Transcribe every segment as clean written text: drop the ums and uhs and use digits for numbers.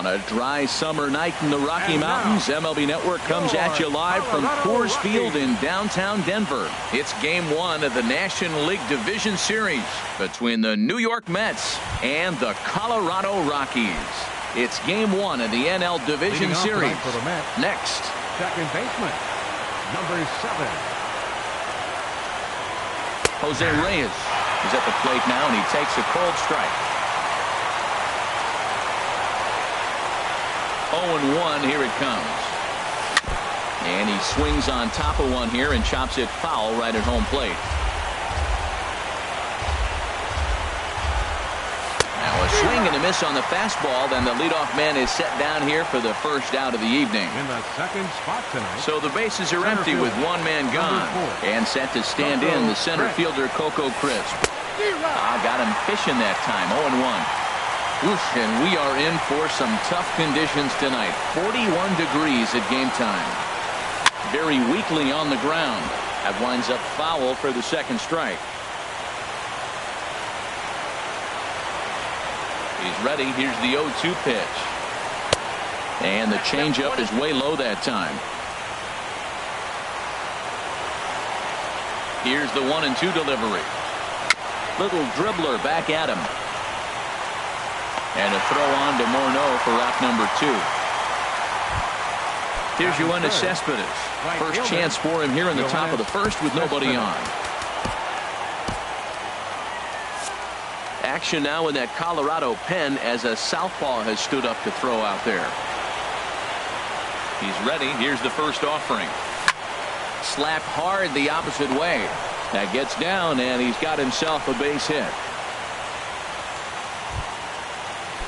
On a dry summer night in the Rocky Mountains, MLB Network comes at you live from Coors Field in downtown Denver. It's Game 1 of the National League Division Series between the New York Mets and the Colorado Rockies. It's Game 1 of the NL Division Series. Next. Second baseman, number 7. Jose Reyes is at the plate now, and he takes a cold strike. 0-1, here it comes. And he swings on top of one here and chops it foul right at home plate. Now a swing and a miss on the fastball. Then the leadoff man is set down here for the first out of the evening. In the second spot tonight. So the bases are empty with one man gone. And set to stand in the center fielder, Coco Crisp. Got him fishing that time. 0-1. Oof, and we are in for some tough conditions tonight. 41 degrees at game time. Very weakly on the ground. That winds up foul for the second strike. He's ready. Here's the 0-2 pitch. And the changeup is way low that time. Here's the 1-2 delivery. Little dribbler back at him. And a throw on to Morneau for out number 2. Here's Yoenis Cespedes. First chance for him here in the top of the first with nobody on. Action now in that Colorado pen as a southpaw has stood up to throw out there. He's ready. Here's the first offering. Slapped hard the opposite way. That gets down, and he's got himself a base hit.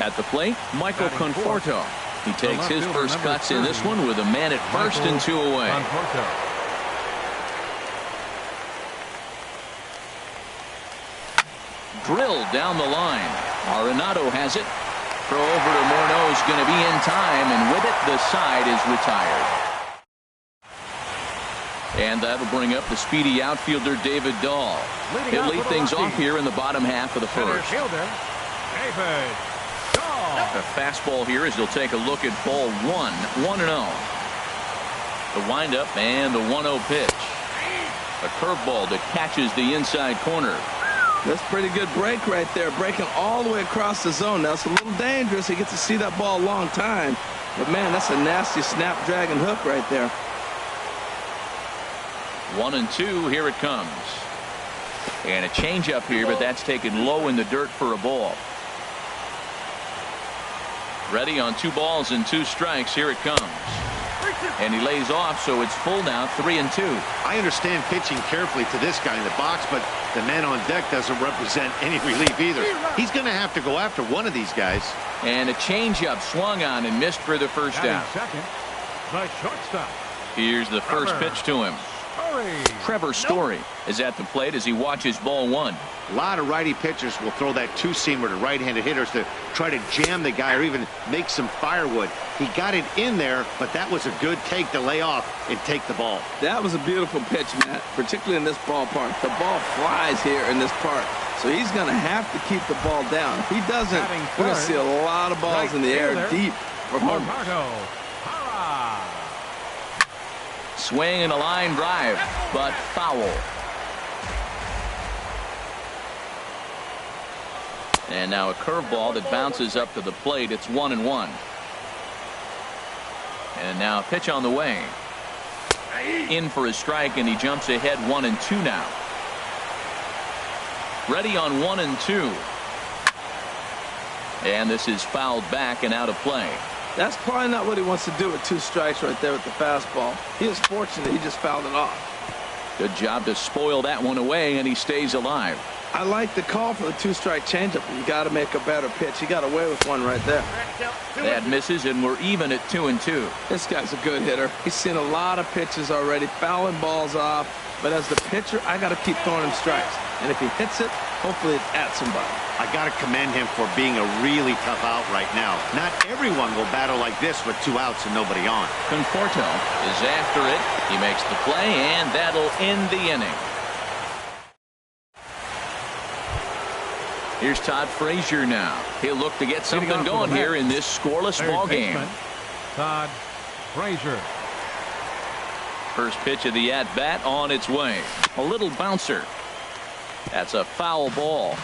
At the plate, Michael Conforto. He takes his first cuts in this one with a man at first and 2 away. Drilled down the line. Arenado has it. Throw over to Morneau is going to be in time, and with it, the side is retired. And that'll bring up the speedy outfielder David Dahl. He'll lead things off here in the bottom half of the first. A fastball here as they'll take a look at ball 1. 1-0. The windup and the 1-0 pitch. A curveball that catches the inside corner. That's a pretty good break right there. Breaking all the way across the zone. Now it's a little dangerous. He gets to see that ball a long time. But man, that's a nasty snapdragon hook right there. 1-2. Here it comes. And a changeup here, but that's taken low in the dirt for a ball. Ready on 2 balls and 2 strikes. Here it comes. And he lays off, so it's full now, 3-2. I understand pitching carefully to this guy in the box, but the man on deck doesn't represent any relief either. He's going to have to go after one of these guys. And a changeup swung on and missed for the first out. Second, the shortstop. Here's the first pitch to him. Trevor Story is at the plate as he watches ball 1. A lot of righty pitchers will throw that 2-seamer to right-handed hitters to try to jam the guy or even make some firewood. He got it in there, but that was a good take to lay off and take the ball. That was a beautiful pitch, Matt, particularly in this ballpark. The ball flies here in this park, so he's going to have to keep the ball down. If he doesn't, we're going to see a lot of balls in the air deep for homers. Swing and a line drive, but foul. And now a curveball that bounces up to the plate. It's 1-1. And now a pitch on the way. In for his strike, and he jumps ahead 1-2 now. Ready on 1-2. And this is fouled back and out of play. That's probably not what he wants to do with 2 strikes right there with the fastball. He is fortunate he just fouled it off. Good job to spoil that one away, and he stays alive. I like the call for the 2-strike changeup. You got to make a better pitch. He got away with one right there. That misses, and we're even at 2-2. This guy's a good hitter. He's seen a lot of pitches already, fouling balls off. But as the pitcher, I got to keep throwing him strikes. And if he hits it, hopefully it's at somebody. I got to commend him for being a really tough out right now. Not everyone will battle like this with 2 outs and nobody on. Conforto is after it. He makes the play, and that'll end the inning. Here's Todd Frazier now. He'll look to get something going here in this scoreless ball game. Todd Frazier. First pitch of the at-bat on its way. A little bouncer. That's a foul ball.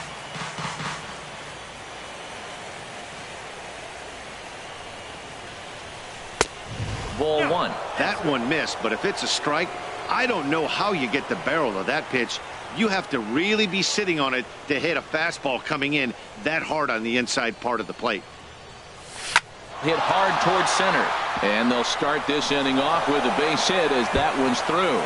Ball one. That one missed, but if it's a strike, I don't know how you get the barrel of that pitch. You have to really be sitting on it to hit a fastball coming in that hard on the inside part of the plate. Hit hard towards center. And they'll start this inning off with a base hit as that one's through.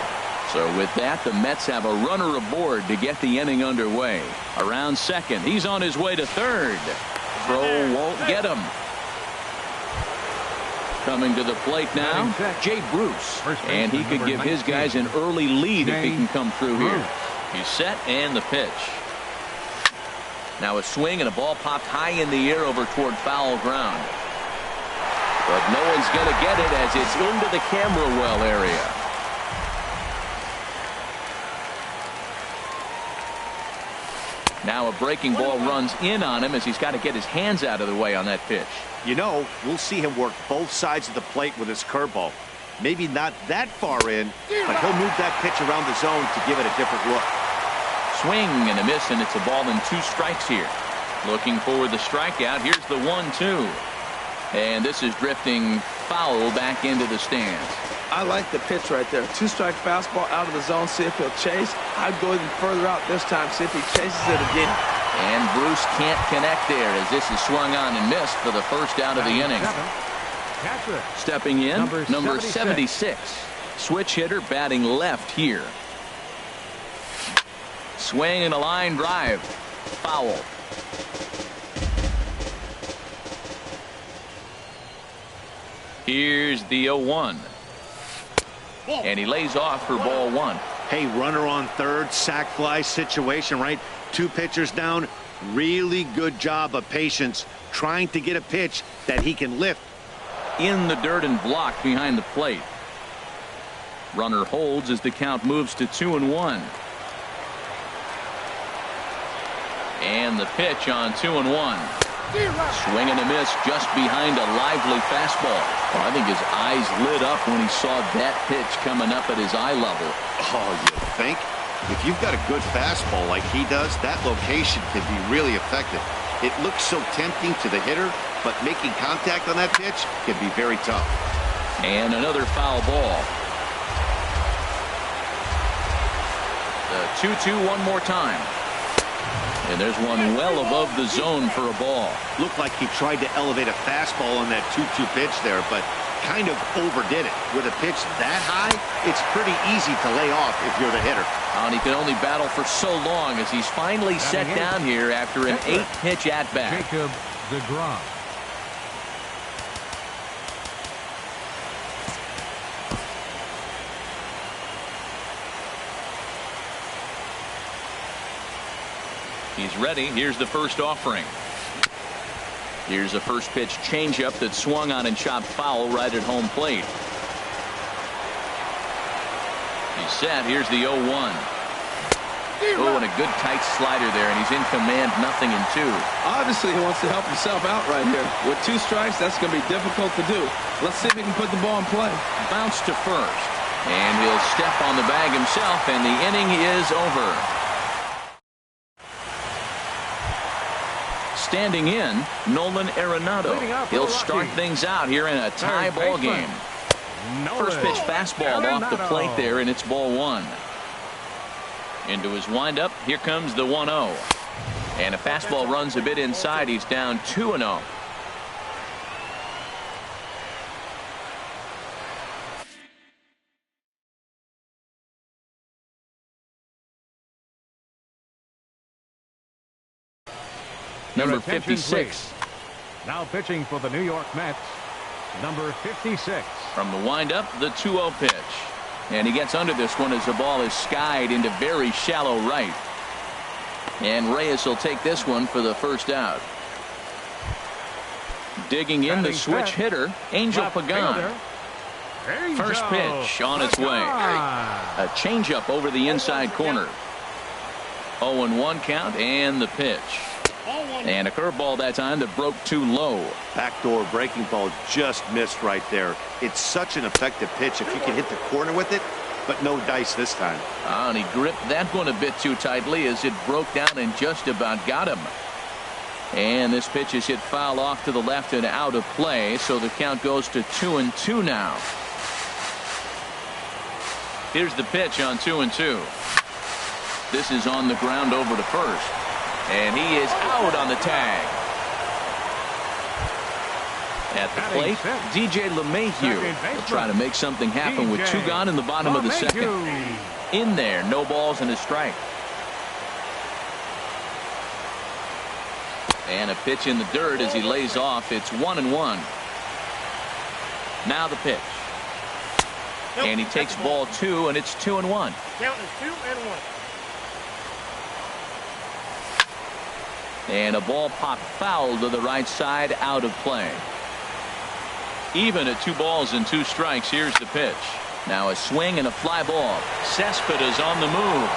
So with that, the Mets have a runner aboard to get the inning underway. Around second. He's on his way to third. Throw won't get him. Coming to the plate now, Jay Bruce. And he could give his guys an early lead if he can come through here. He's set and the pitch. Now a swing and a ball popped high in the air over toward foul ground. But no one's going to get it as it's into the camera well area. Now a breaking ball runs in on him as he's got to get his hands out of the way on that pitch. You know, we'll see him work both sides of the plate with his curveball. Maybe not that far in, but he'll move that pitch around the zone to give it a different look. Swing and a miss, and it's a ball and 2 strikes here. Looking for the strikeout. Here's the 1-2. And this is drifting foul back into the stands. I like the pitch right there. 2-strike fastball out of the zone. See if he'll chase. I'd go even further out this time. See if he chases it again. And Bruce can't connect there as this is swung on and missed for the first out of the inning. Stepping in, number 76. Switch hitter batting left here. Swing and a line drive. Foul. Here's the 0-1. And he lays off for ball 1. Hey, runner on third, sac fly situation, right? 2 pitchers down. Really good job of patience trying to get a pitch that he can lift. In the dirt and blocked behind the plate. Runner holds as the count moves to 2-1. And the pitch on 2-1. Swing and a miss just behind a lively fastball. Well, I think his eyes lit up when he saw that pitch coming up at his eye level. Oh, you think? If you've got a good fastball like he does, that location can be really effective. It looks so tempting to the hitter, but making contact on that pitch can be very tough. And another foul ball. The 2-2 one more time. And there's one well above the zone for a ball. Looked like he tried to elevate a fastball on that 2-2 pitch there, but kind of overdid it. With a pitch that high, it's pretty easy to lay off if you're the hitter. And he can only battle for so long as he's finally set down here after an 8-pitch at-bat. Jacob DeGrom. He's ready. Here's the first offering. Here's a first pitch changeup that swung on and chopped foul right at home plate. He's set. Here's the 0-1. Oh, and a good tight slider there, and he's in command, 0-2. Obviously, he wants to help himself out right here. With 2 strikes, that's going to be difficult to do. Let's see if he can put the ball in play. Bounce to first. And he'll step on the bag himself, and the inning is over. Standing in, Nolan Arenado. He'll start things out here in a tie ball game. First pitch fastball off the plate there, and it's ball 1. Into his windup, here comes the 1-0. And a fastball runs a bit inside. He's down 2-0. Number 56. Now pitching for the New York Mets, number 56. From the windup, the 2-0 pitch. And he gets under this one as the ball is skied into very shallow right. And Reyes will take this one for the first out. Digging in the switch hitter, Angel Pagan. First pitch on its way. A changeup over the inside corner. 0-1 count and the pitch. And a curveball that time that broke too low. Backdoor breaking ball just missed right there. It's such an effective pitch if you can hit the corner with it, but no dice this time. And he gripped that one a bit too tightly as it broke down and just about got him. And this pitch is hit foul off to the left and out of play, so the count goes to 2-2 now. Here's the pitch on 2-2. This is on the ground over to first. And he is out on the tag. At the plate, DJ LeMahieu will try to make something happen with 2 gone in the bottom of the second. In there, no balls and a strike. And a pitch in the dirt as he lays off. It's 1-1. Now the pitch. And he takes ball 2, and it's 2-1. Count is 2-1. And a ball popped foul to the right side, out of play. Even at 2 balls and 2 strikes. Here's the pitch. Now a swing and a fly ball. Cespedes on the move.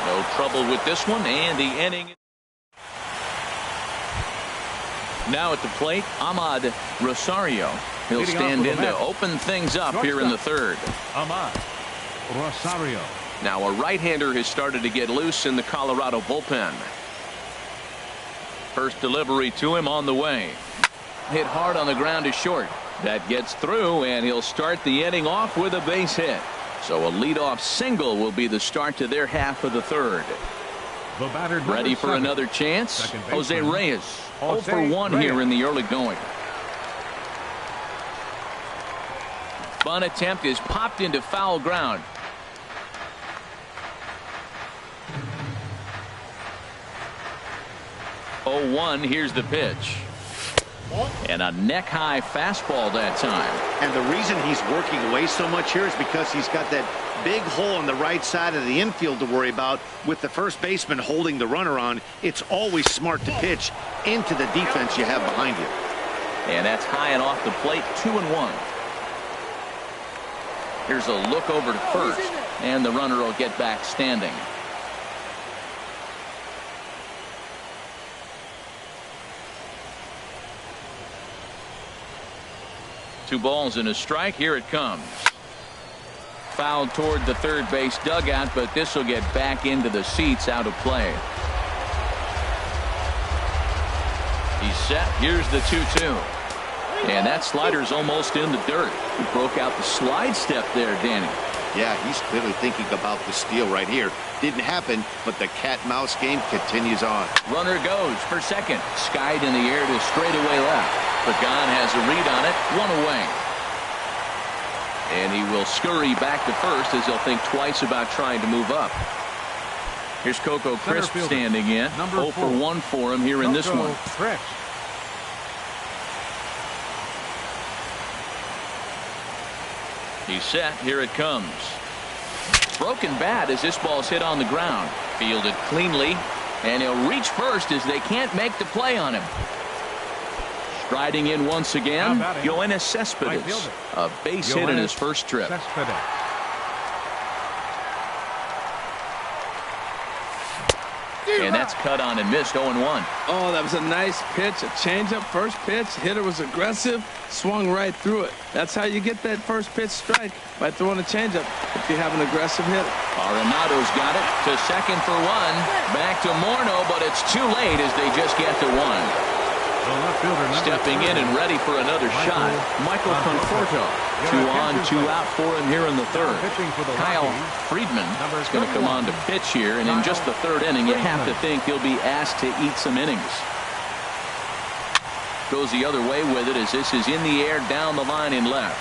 No trouble with this one, and the inning. Now at the plate, Ahmad Rosario. He'll stand in to open things up here in the third. Ahmad Rosario. Now a right-hander has started to get loose in the Colorado bullpen. First delivery to him on the way. Hit hard on the ground to short. That gets through, and he'll start the inning off with a base hit. So a leadoff single will be the start to their half of the third. The batter, ready for another chance. Jose Reyes 0 for 1 here in the early going. Bunt attempt is popped into foul ground. Oh, 1. Here's the pitch. And a neck-high fastball that time. And the reason he's working away so much here is because he's got that big hole on the right side of the infield to worry about. With the first baseman holding the runner on, it's always smart to pitch into the defense you have behind you. And that's high and off the plate. 2-1. Here's a look over to first, and the runner will get back standing. Two balls and a strike. Here it comes. Fouled toward the third base dugout, but this will get back into the seats, out of play. He's set. Here's the 2-2. And that slider's almost in the dirt. He broke out the slide step there, Danny. Yeah, he's clearly thinking about the steal right here. Didn't happen, but the cat-mouse game continues on. Runner goes for second. Skied in the air to straightaway left. Pagan has a read on it. 1 away. And he will scurry back to first as he'll think twice about trying to move up. Here's Coco Crisp standing in. 0 for 1 for him here in this one. He's set. Here it comes. Broken bat as this ball's hit on the ground. Fielded cleanly. And he'll reach first as they can't make the play on him. Striding in once again, Yoenis Cespedes. A base hit in his first trip. And that's cut on and missed. 0-1. Oh, that was a nice pitch. A changeup, first pitch. Hitter was aggressive, swung right through it. That's how you get that first pitch strike, by throwing a changeup if you have an aggressive hitter. Arenado's got it to second for 1. Back to Morneau, but it's too late as they just get to 1. Stepping in and ready for another shot, Michael Conforto. 2 on, 2 out for him here in the third. Kyle Friedman is going to come on to pitch here, and in just the third inning, you have to think he'll be asked to eat some innings. Goes the other way with it as this is in the air down the line in left.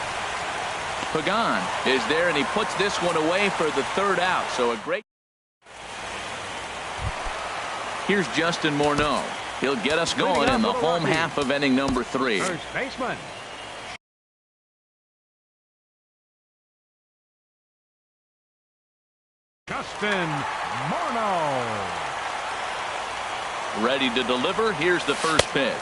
Pagan is there, and he puts this one away for the third out. So a great. Here's Justin Morneau. He'll get us going in the home half of inning number 3. First baseman. Justin Morneau. Ready to deliver. Here's the first pitch.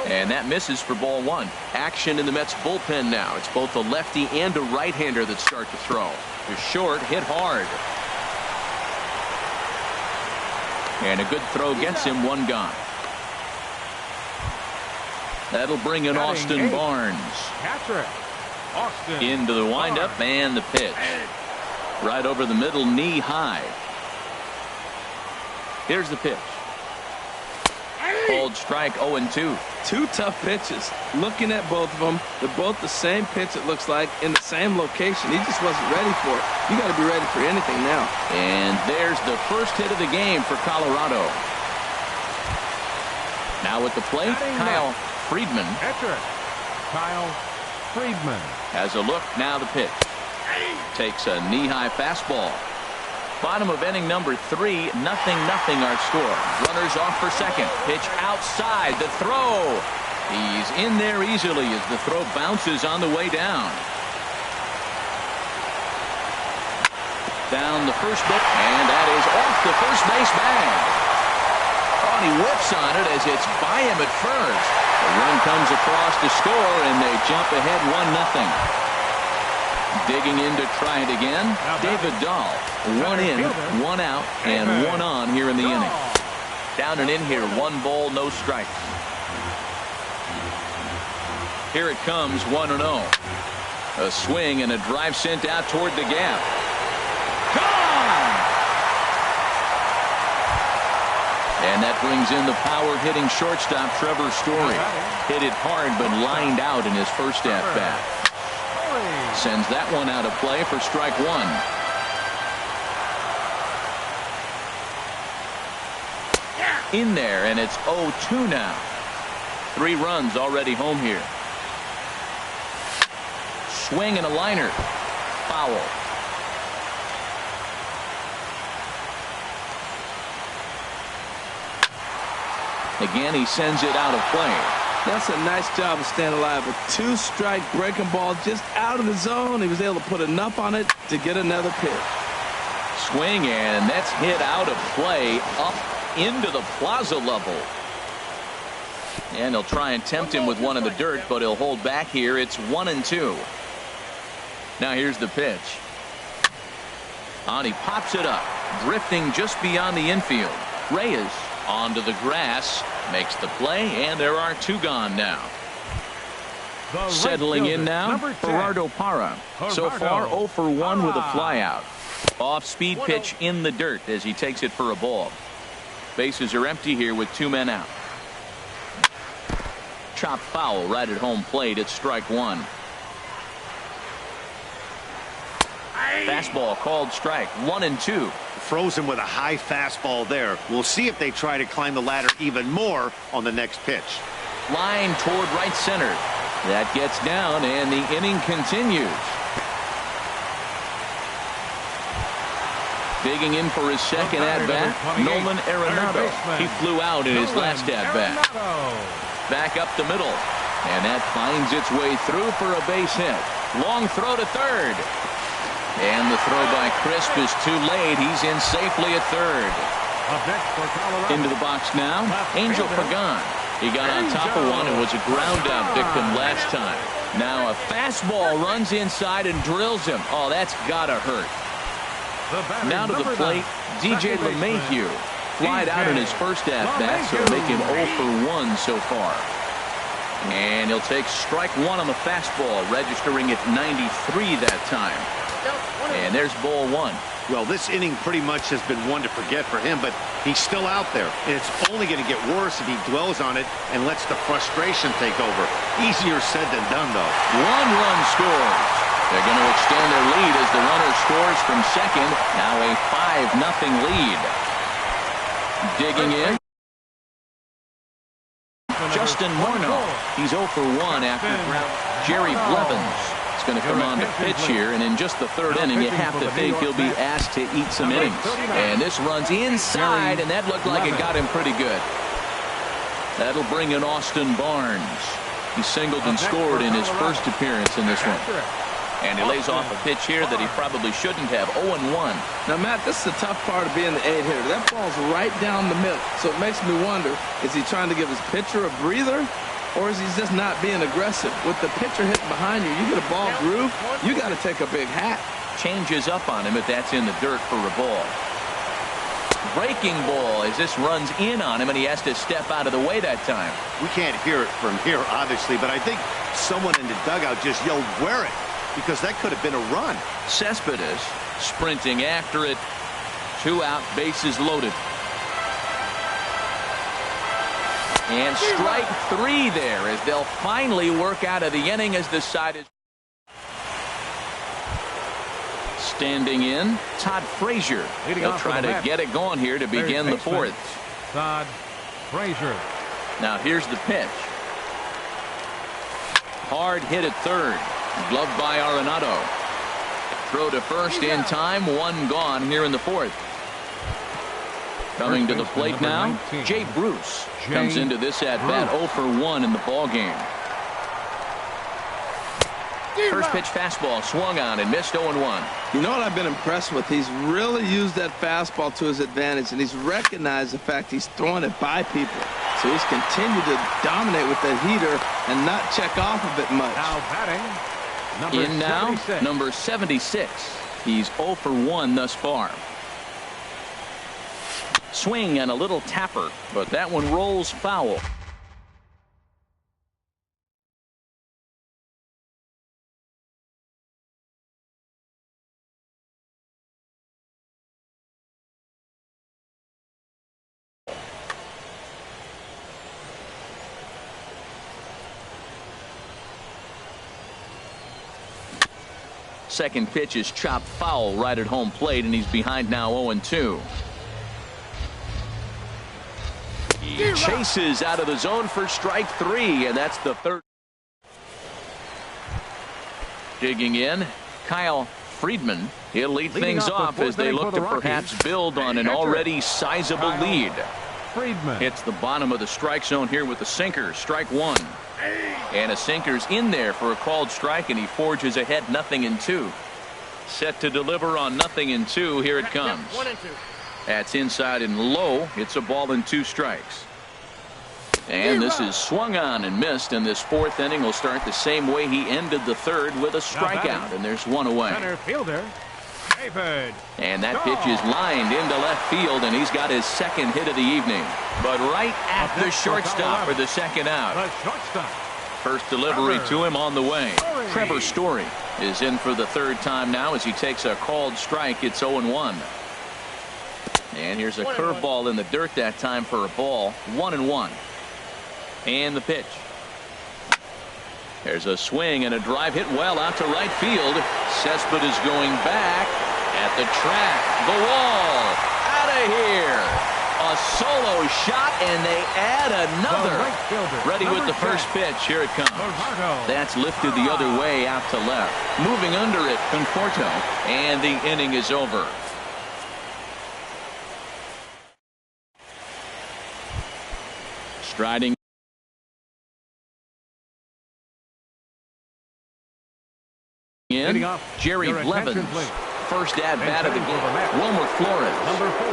And that misses for ball 1. Action in the Mets bullpen now. It's both a lefty and a right-hander that start to throw. To short, hit hard. And a good throw gets him 1 gone. That'll bring in Austin Barnes. Catcher, Austin into the windup and the pitch. Right over the middle, knee high. Here's the pitch. Called strike 0-2. Two tough pitches. Looking at both of them, they're both the same pitch, it looks like, in the same location. He just wasn't ready for it. You got to be ready for anything now. And there's the first hit of the game for Colorado. Now at the plate, Kyle Friedman. Catcher, Kyle Friedman Has a look. Now the pitch. Takes a knee-high fastball. Bottom of inning number 3, 0-0 our score. Runners off for second. Pitch outside. The throw. He's in there easily as the throw bounces on the way down. Down the first bit, and that is off the first base bag. Oh, and he whips on it as it's by him at first. The run comes across to score, and they jump ahead 1-0. Digging in to try it again, David Dahl. 1 in, 1 out, and 1 on here in the inning. Down and in here, 1 ball, no strikes. Here it comes, 1-0. A swing and a drive sent out toward the gap. Gone! And that brings in the power-hitting shortstop Trevor Story. Hit it hard, but lined out in his first at-bat. Sends that one out of play for strike 1. In there, and it's 0-2 now. 3 runs already home here. Swing and a liner. Foul. Again, he sends it out of play. That's a nice job of staying alive. A 2-strike breaking ball just out of the zone. He was able to put enough on it to get another pitch. Swing, and that's hit out of play up into the plaza level. And he'll try and tempt him with one in the dirt, but he'll hold back here. It's 1-2. Now here's the pitch. And he pops it up, drifting just beyond the infield. Reyes onto the grass, makes the play, and there are 2 gone now. Settling in now, Gerardo Parra. So far 0 for 1 with a flyout. Off-speed pitch in the dirt as he takes it for a ball. Bases are empty here with 2 men out. Chopped foul right at home plate. It's strike 1. Fastball called strike. 1-2. Frozen with a high fastball there. We'll see if they try to climb the ladder even more on the next pitch. Line toward right center. That gets down, and the inning continues. Digging in for his second at-bat, Nolan Arenado. He flew out in his last at-bat. Back up the middle, and that finds its way through for a base hit. Long throw to third. And the throw by Crisp is too late. He's in safely at third. Into the box now, Angel Pagan. He got on top of one and was a ground-out victim last time. Now a fastball runs inside and drills him. Oh, that's gotta hurt. Now to the plate, DJ LeMahieu. Flied out in his first at-bat, so making 0 for 1 so far. And he'll take strike 1 on the fastball, registering at 93 that time. And there's ball 1. Well, this inning pretty much has been one to forget for him, but he's still out there. And it's only going to get worse if he dwells on it and lets the frustration take over. Easier said than done, though. 1 run scores. They're going to extend their lead as the runner scores from second. Now a 5-0 lead. Digging in, Justin Morneau. He's 0 for 1 after Jerry Blevins. Going to come on to pitch here, and in just the 3rd inning you have to think he'll be asked to eat some innings. And this runs inside, and that looked like it got him pretty good. That'll bring in Austin Barnes. He singled and scored in his first appearance in this one. And he lays off a pitch here that he probably shouldn't have. 0-1. Now, Matt, this is the tough part of being the 8-hitter. That ball's right down the middle, so it makes me wonder, is he trying to give his pitcher a breather? Or is he just not being aggressive? With the pitcher hitting behind you, you get a ball groove, you got to take a big hat. Changes up on him if that's in the dirt for a ball. Breaking ball as this runs in on him, and he has to step out of the way that time. We can't hear it from here, obviously, but I think someone in the dugout just yelled, "Wear it," because that could have been a run. Cespedes sprinting after it. 2 out, bases loaded. And strike 3 there as they'll finally work out of the inning as the side is standing in. Todd Frazier. He'll try to get it going here to begin the 4th. Todd Frazier. Now here's the pitch. Hard hit at third. Gloved by Arenado. Throw to first in time. 1 gone here in the 4th. Coming to the plate now, Jay Bruce comes into this at-bat 0 for 1 in the ballgame. First pitch fastball swung on and missed 0-1. You know what I've been impressed with? He's really used that fastball to his advantage, and he's recognized the fact he's throwing it by people. So he's continued to dominate with the heater and not check off of it much. Now batting, in now, number 76. He's 0 for 1 thus far. Swing and a little tapper, but that one rolls foul. Second pitch is chopped foul right at home plate, and he's behind now 0-2. He chases out of the zone for strike 3, and that's the 3rd. Digging in, Kyle Friedman. He'll lead things off as they look to perhaps build on an already sizable lead. Friedman hits the bottom of the strike zone here with the sinker. Strike 1. And a sinker's in there for a called strike, and he forges ahead 0-2. Set to deliver on 0-2. Here it comes. 1-2. That's inside and low. It's a ball and 2 strikes. And this is swung on and missed, and this 4th inning will start the same way he ended the 3rd with a strikeout, and there's 1 away. Center fielder, David. And that pitch is lined into left field, and he's got his 2nd hit of the evening. But right at the shortstop for the 2nd out. The shortstop. First delivery to him on the way. Trevor Story is in for the 3rd time now as he takes a called strike. It's 0-1. And here's a curveball in the dirt that time for a ball. 1-1. And the pitch. There's a swing and a drive hit well out to right field. Cespedes going back at the track. The wall. Out of here. A solo shot, and they add another. Ready with the first pitch. Here it comes. That's lifted the other way out to left. Moving under it, Conforto. And the inning is over. Striding in, Jerry Blevins. First at bat of the game. Wilmer Flores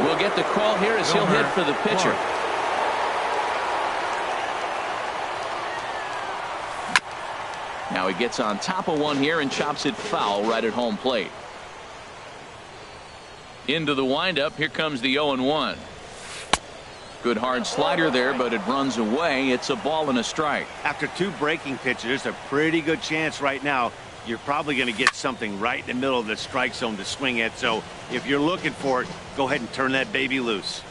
will get the call here as he'll hit for the pitcher. Now he gets on top of one here and chops it foul right at home plate. Into the windup. Here comes the 0-1. Good hard slider there, but it runs away. It's a ball and a strike. After 2 breaking pitches, there's a pretty good chance right now you're probably going to get something right in the middle of the strike zone to swing at. So if you're looking for it, go ahead and turn that baby loose.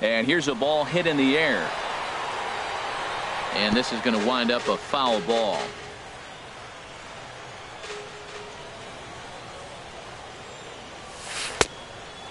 And here's a ball hit in the air. And this is going to wind up a foul ball.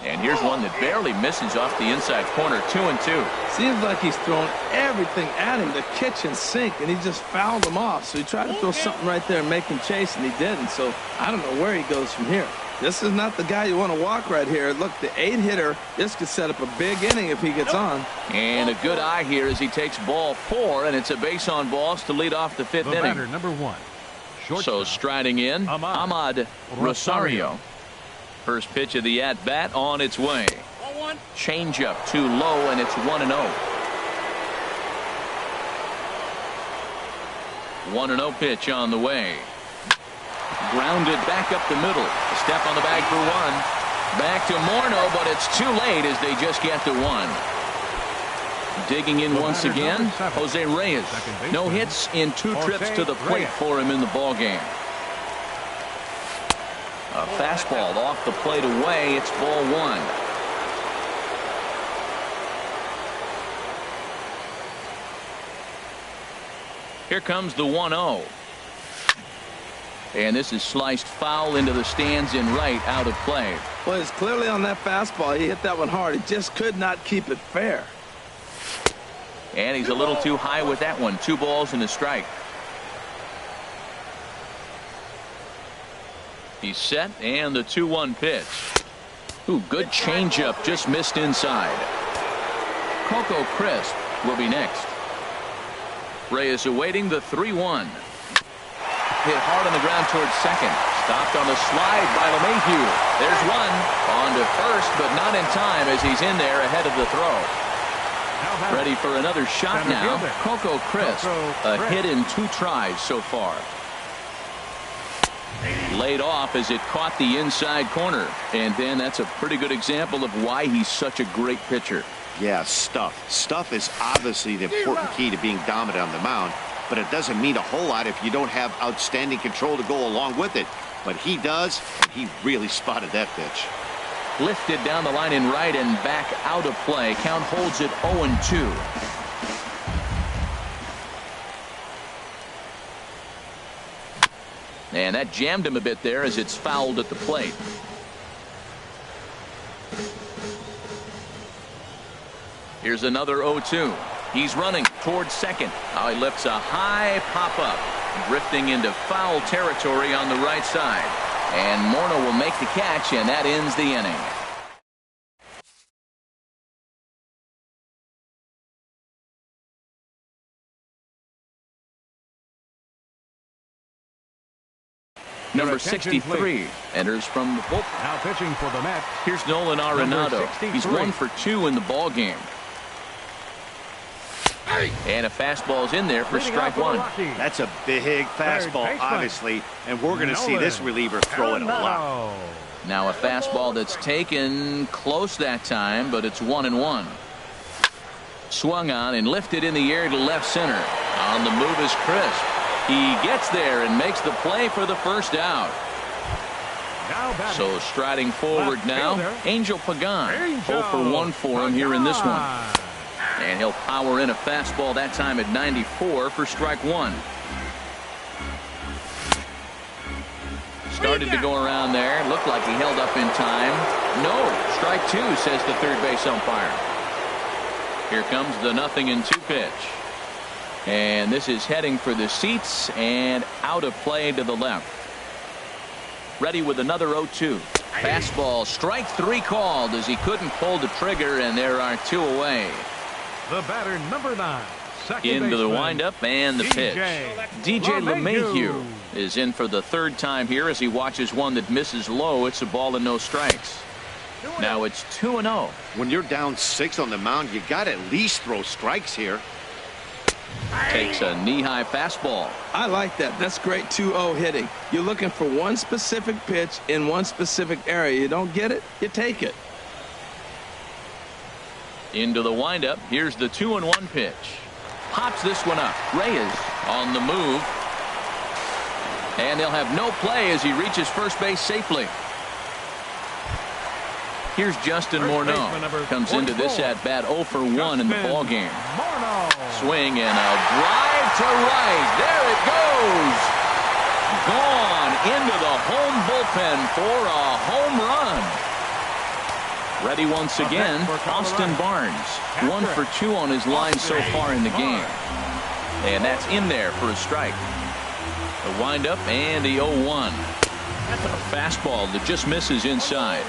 And here's one that barely misses off the inside corner. 2-2. Seems like he's throwing everything at him, the kitchen sink, and he just fouled him off. So he tried to throw something right there and make him chase, and he didn't. So I don't know where he goes from here. This is not the guy you want to walk right here. Look, the 8-hitter, this could set up a big inning if he gets on. And a good eye here as he takes ball 4, and it's a base on balls to lead off the 5th inning. Batter, number 1. So striding in, Ahmad Rosario. First pitch of the at-bat on its way. Changeup too low, and it's 1-0. 1-0 pitch on the way. Grounded back up the middle. A step on the bag for one. Back to Morneau, but it's too late as they just get to one. Digging in once again, Jose Reyes. No hits in 2 trips to the plate for him in the ball game. A fastball off the plate away. It's ball 1. Here comes the 1-0. And this is sliced foul into the stands in right, out of play. Well, it's clearly on that fastball. He hit that one hard. He just could not keep it fair. And he's a little too high with that one. 2 balls and a strike. He's set, and the 2-1 pitch. Ooh, good changeup, just missed inside. Coco Crisp will be next. Reyes awaiting the 3-1. Hit hard on the ground towards second. Stopped on the slide by LeMahieu. There's one. On to first, but not in time as he's in there ahead of the throw. Ready for another shot now. Coco Crisp, a hit in 2 tries so far. Laid off as it caught the inside corner. And then that's a pretty good example of why he's such a great pitcher. Yeah, stuff. Stuff is obviously the important key to being dominant on the mound, but it doesn't mean a whole lot if you don't have outstanding control to go along with it. But he does, and he really spotted that pitch. Lifted down the line in right and back out of play. Count holds it 0-2. And that jammed him a bit there as it's fouled at the plate. Here's another 0-2. He's running towards second. Now he lifts a high pop-up. Drifting into foul territory on the right side. And Morneau will make the catch, and that ends the inning. Number 63 enters from the bullpen. Now pitching for the Mets. Here's Nolan Arenado. He's 1 for 2 in the ball game. And a fastball's in there for strike 1. That's a big fastball, obviously, and we're going to see this reliever throw it a lot. Now a fastball that's taken close that time, but it's 1-1. Swung on and lifted in the air to left center. On the move is Crisp. He gets there and makes the play for the first out. So striding forward now, Angel Pagan. 0 for 1 for him here in this one. And he'll power in a fastball that time at 94 for strike 1. Started to go around there. Looked like he held up in time. No, strike 2, says the third base umpire. Here comes the 0-2 pitch. And this is heading for the seats and out of play to the left. Ready with another 0-2. Fastball, strike 3 called as he couldn't pull the trigger, and there are 2 away. The batter, number 9. Into the windup and the pitch. DJ LeMahieu is in for the 3rd time here as he watches one that misses low. It's a ball and no strikes. Now it's 2-0. When you're down 6 on the mound, you got to at least throw strikes here. Takes a knee-high fastball. I like that. That's great 2-0 hitting. You're looking for one specific pitch in one specific area. You don't get it, you take it. Into the windup. Here's the 2-1 pitch. Pops this one up. Reyes on the move. And they'll have no play as he reaches first base safely. Here's Justin Morneau. Comes into this at-bat 0 for 1 in the ballgame. Swing and a drive to right. There it goes. Gone into the home bullpen for a home run. Ready once again, Austin Barnes. 1 for 2 on his line so far in the game. And that's in there for a strike. The windup and the 0-1. A fastball that just misses inside.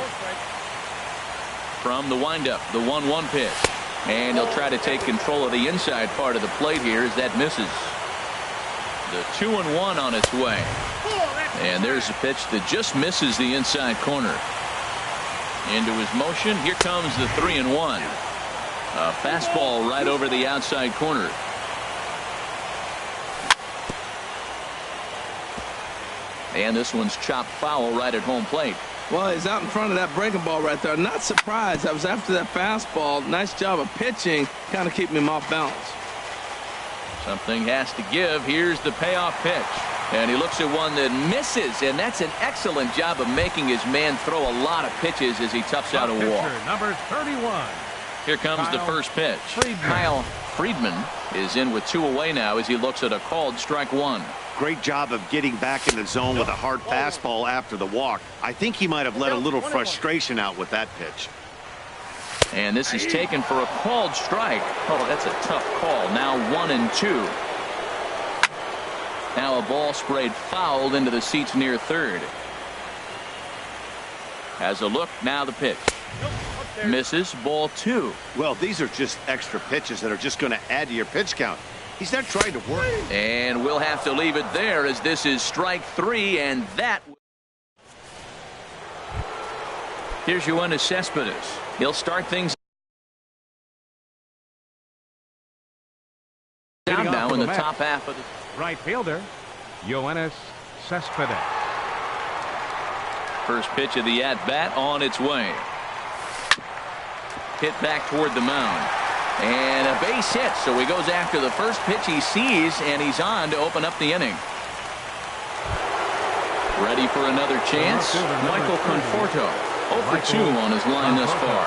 From the windup, the 1-1 pitch. And he'll try to take control of the inside part of the plate here as that misses. The 2-1 on its way. And there's a pitch that just misses the inside corner. Into his motion. Here comes the 3-1. A fastball right over the outside corner. And this one's chopped foul right at home plate. Well, he's out in front of that breaking ball right there. Not surprised. I was after that fastball. Nice job of pitching, kind of keeping him off balance. Something has to give. Here's the payoff pitch. And he looks at one that misses, and that's an excellent job of making his man throw a lot of pitches as he toughs out a wall. Number 31. Here comes the first pitch. Kyle Friedman is in with 2 away now as he looks at a called strike 1. Great job of getting back in the zone with a hard fastball after the walk. I think he might have let a little frustration out with that pitch. And this is taken for a called strike. Oh, that's a tough call. Now 1-2. Now a ball sprayed fouled into the seats near third. Has a look. Now the pitch. Misses. Ball 2. Well, these are just extra pitches that are just going to add to your pitch count. He's not trying to work. And we'll have to leave it there as this is strike 3, and that. Here's Yoenis Cespedes. He'll start things down now in the top half of the right fielder, Yoenis Cespedes. First pitch of the at-bat on its way. Hit back toward the mound. And a base hit, so he goes after the first pitch he sees, and he's on to open up the inning. Ready for another chance? Michael Conforto, 0 for 2 on his line thus far.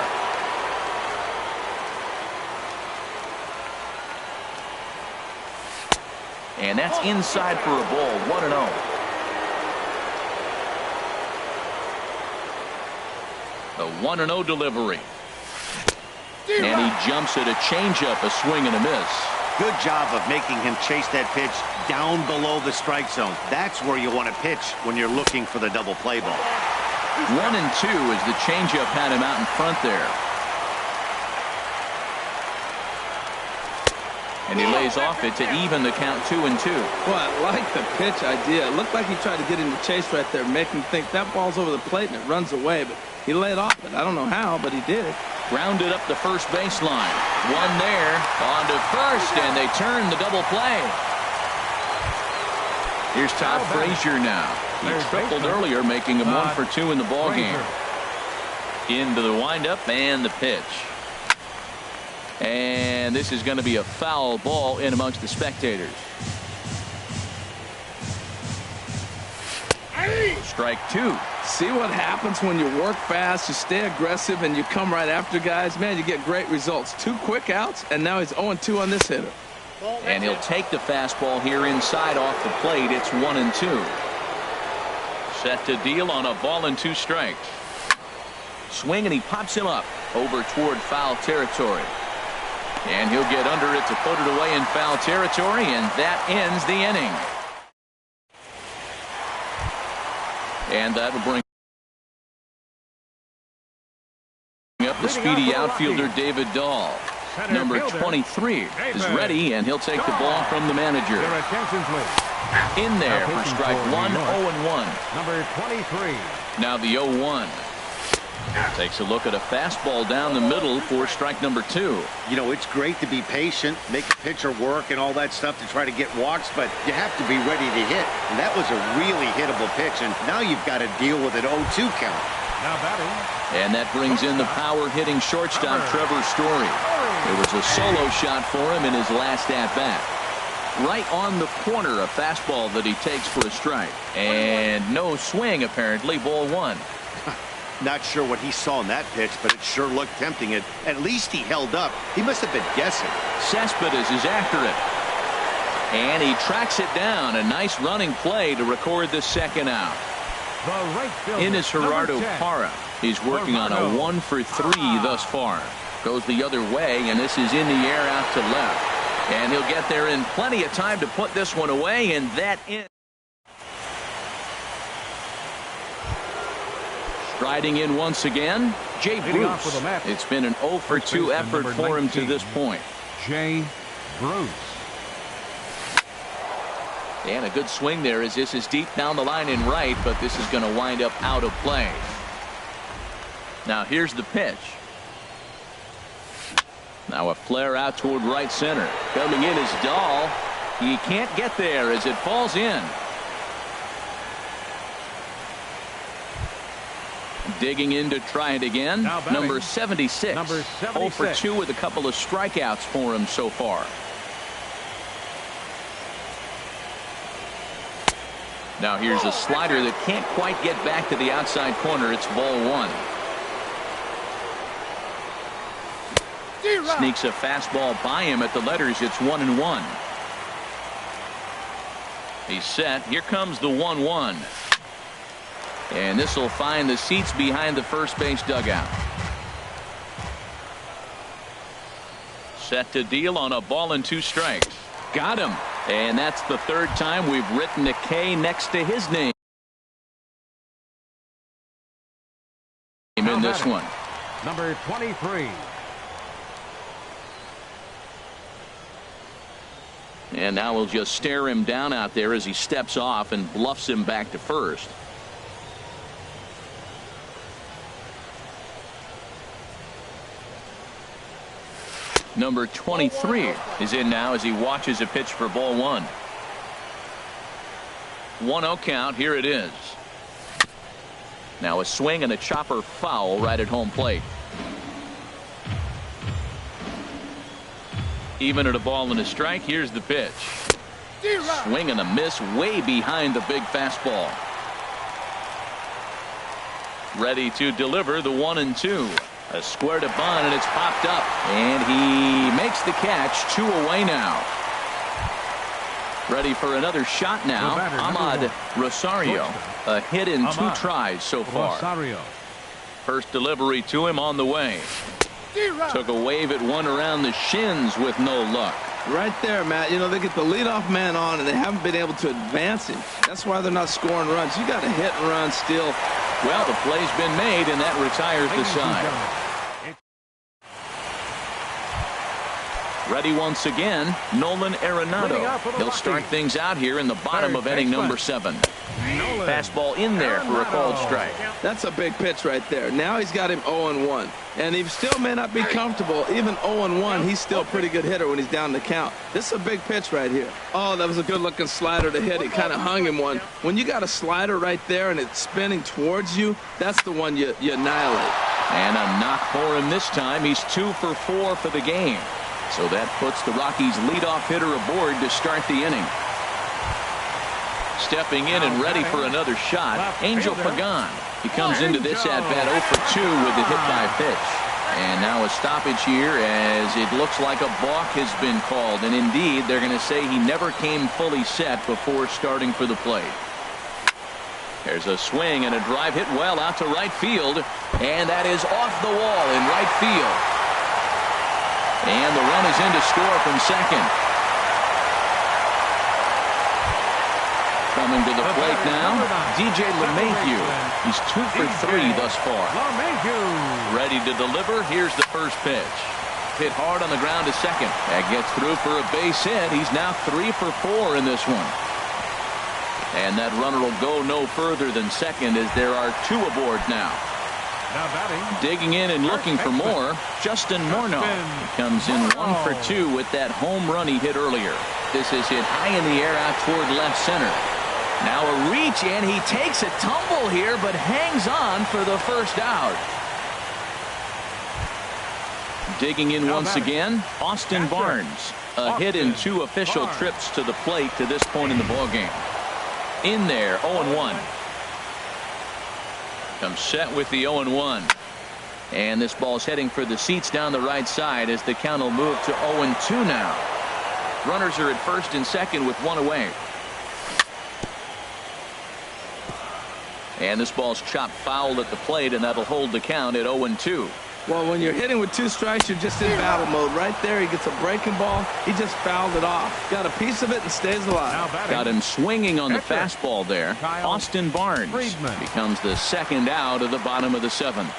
And that's inside for a ball, 1-0. The 1-0 delivery. And he jumps at a changeup, a swing and a miss. Good job of making him chase that pitch down below the strike zone. That's where you want to pitch when you're looking for the double play ball. 1-2 as the changeup had him out in front there. And he lays off it to even the count 2-2. Well, I like the pitch idea. It looked like he tried to get into chase right there, make him think that ball's over the plate and it runs away. But he laid off it. I don't know how, but he did it. Grounded up the first baseline. One there. On to first, and they turn the double play. Here's Todd Frazier now. He tripled earlier, making him 1 for 2 in the ballgame. Into the windup and the pitch. And this is going to be a foul ball in amongst the spectators. Strike 2. See what happens when you work fast, you stay aggressive, and you come right after guys. Man, you get great results. 2 quick outs, and now he's 0-2 on this hitter. And he'll take the fastball here inside off the plate. It's 1-2. Set to deal on a ball and 2 strikes. Swing, and he pops him up over toward foul territory. And he'll get under it to put it away in foul territory, and that ends the inning. And that will bring up the speedy outfielder David Dahl. Number 23 is ready, and he'll take the ball from the manager. In there for strike 1, 0-1. Number 23. Now the 0-1. Takes a look at a fastball down the middle for strike number 2. You know, it's great to be patient, make the pitcher work and all that stuff to try to get walks, but you have to be ready to hit. And that was a really hittable pitch, and now you've got to deal with an 0-2 count. Now batting. And that brings in the power-hitting shortstop Trevor Story. It was a solo shot for him in his last at-bat. Right on the corner, a fastball that he takes for a strike. And no swing, apparently, ball 1. Not sure what he saw in that pitch, but it sure looked tempting. At least he held up. He must have been guessing. Cespedes is after it. And he tracks it down. A nice running play to record the second out. Innis Gerardo Parra. He's working on a 1 for 3 thus far. Goes the other way, and this is in the air out to left. And he'll get there in plenty of time to put this one away, and that ends. Striding in once again, Jay Bruce. It's been an 0 for 2 effort for him to this point. Jay Bruce. And a good swing there as this is deep down the line in right, but this is going to wind up out of play. Now here's the pitch. Now a flare out toward right center. Coming in is Dahl. He can't get there as it falls in. Digging in to try it again. Number 76. Number 0 for 2 with a couple of strikeouts for him so far. Now here's a slider that can't quite get back to the outside corner. It's ball 1. Sneaks a fastball by him at the letters. It's 1-1. He's set. Here comes the 1-1. And this will find the seats behind the first base dugout. Set to deal on a ball and 2 strikes. Got him. And that's the 3rd time we've written a K next to his name in this one. Number 23. And now we'll just stare him down out there as he steps off and bluffs him back to first. Number 23 is in now as he watches a pitch for ball 1. 1-0 count. Here it is. Now a swing and a chopper foul right at home plate. Even at a ball and a strike. Here's the pitch. Swing and a miss way behind the big fastball. Ready to deliver the 1-2. A square to bunt, and it's popped up, and he makes the catch. 2 away now. Ready for another shot now. Ahmad Rosario, a hit in 2 tries so far. First delivery to him on the way. Took a wave at one around the shins with no luck. Right there, Matt. You know, they get the leadoff man on, and they haven't been able to advance him. That's why they're not scoring runs. You got to hit and run still. Well, the play's been made, and that retires the side. Ready once again, Nolan Arenado. He'll start things out here in the bottom of inning number 7. Fastball in there for a called strike. That's a big pitch right there. Now he's got him 0-1. And he still may not be comfortable. Even 0-1, he's still a pretty good hitter when he's down the count. This is a big pitch right here. Oh, that was a good-looking slider to hit. He kind of hung him one. When you got a slider right there and it's spinning towards you, that's the one you annihilate. And a knock for him this time. He's 2 for 4 for the game. So that puts the Rockies leadoff hitter aboard to start the inning. Stepping in and ready for another shot, Angel Pagan. He comes into this at-bat 0 for 2 with a hit by pitch. And now a stoppage here as it looks like a balk has been called. And indeed, they're going to say he never came fully set before starting for the plate. There's a swing and a drive hit well out to right field. And that is off the wall in right field. And the run is in to score from second. Coming to the plate now, DJ LeMahieu. He's 2 for 3 thus far. Ready to deliver. Here's the first pitch. Hit hard on the ground to second. That gets through for a base hit. He's now 3 for 4 in this one. And that runner will go no further than second as there are 2 aboard now. Digging in and looking for more, Justin Morneau. He comes in 1 for 2 with that home run he hit earlier. This is hit high in the air out toward left center. Now a reach, and he takes a tumble here, but hangs on for the first out. Digging in once again, Austin Barnes. A hit in 2 official trips to the plate to this point in the ballgame. In there, 0-1. Comes set with the 0-1. And this ball's heading for the seats down the right side as the count will move to 0-2 now. Runners are at first and second with 1 away. And this ball's chopped foul at the plate, and that'll hold the count at 0-2. Well, when you're hitting with 2 strikes, you're just in battle mode. Right there, he gets a breaking ball. He just fouled it off. Got a piece of it and stays alive. Got him swinging on the fastball there. Austin Barnes becomes the second out of the bottom of the 7th.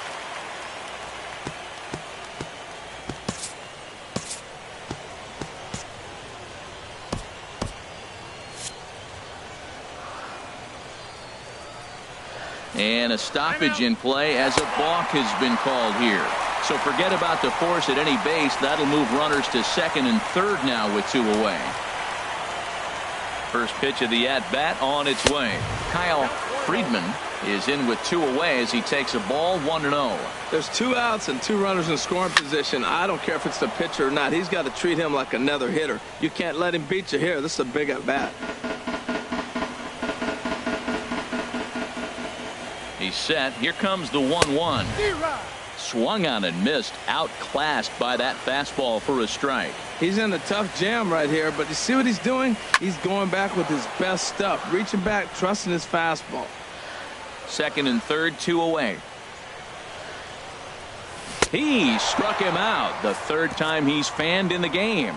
And a stoppage in play as a balk has been called here. So forget about the force at any base. That'll move runners to second and third now with 2 away. First pitch of the at-bat on its way. Kyle Friedman is in with 2 away as he takes a ball 1-0. There's 2 outs and 2 runners in scoring position. I don't care if it's the pitcher or not. He's got to treat him like another hitter. You can't let him beat you here. This is a big at bat. He's set. Here comes the 1-1. Swung on and missed. Outclassed by that fastball for a strike. He's in a tough jam right here, but you see what he's doing? He's going back with his best stuff. Reaching back, trusting his fastball. Second and third, 2 away. He struck him out. The 3rd time he's fanned in the game.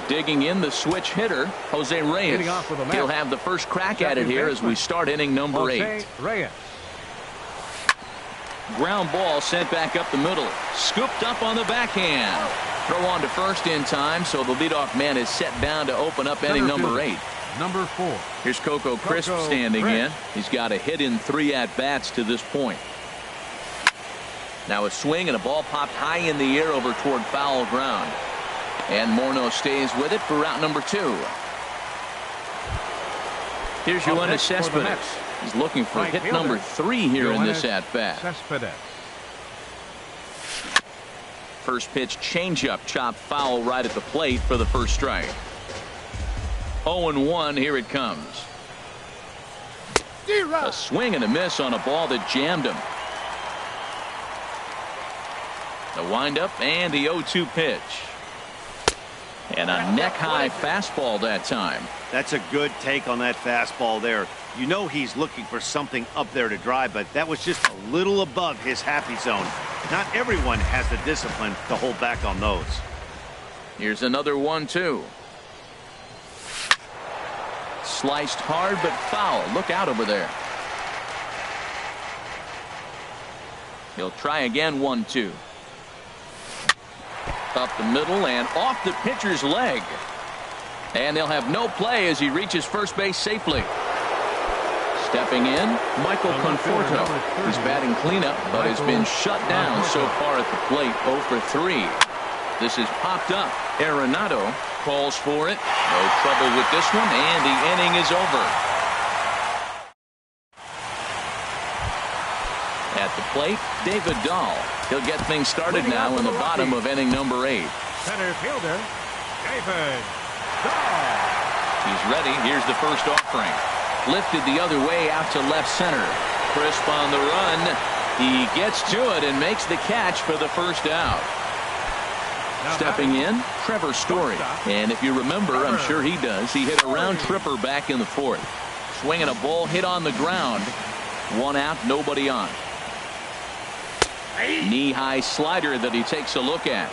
Digging in the switch hitter, Jose Reyes. He'll have the first crack at it here as we start inning number 8. Ground ball sent back up the middle. Scooped up on the backhand. Throw on to first in time, so the leadoff man is set down to open up inning number 8. Number 4. Here's Coco Crisp standing in. He's got a hit in 3 at-bats to this point. Now a swing and a ball popped high in the air over toward foul ground. And Morneau stays with it for route number 2. Here's Yoenis Cespedes. He's looking for hit number 3 here in this at-bat. First pitch changeup chopped foul right at the plate for the first strike. 0-1, here it comes. A swing and a miss on a ball that jammed him. The windup and the 0-2 pitch. And a neck-high fastball that time. That's a good take on that fastball there. You know he's looking for something up there to drive, but that was just a little above his happy zone. Not everyone has the discipline to hold back on those. Here's another 1-2. Sliced hard but foul. Look out over there. He'll try again. 1-2. Up the middle and off the pitcher's leg. And they'll have no play as he reaches first base safely. Stepping in, Michael Conforto. He's batting cleanup, but has been shut down so far at the plate. 0 for 3. This is popped up. Arenado calls for it. No trouble with this one, and the inning is over. At the plate, David Dahl. He'll get things started now in the bottom of inning number 8. Center fielder, David Dahl. He's ready. Here's the first offering. Lifted the other way out to left center. Crisp on the run. He gets to it and makes the catch for the first out. Stepping in, Trevor Story. And if you remember, I'm sure he does, he hit a round tripper back in the 4th. Swinging a ball hit on the ground. 1 out, nobody on. Knee-high slider that he takes a look at.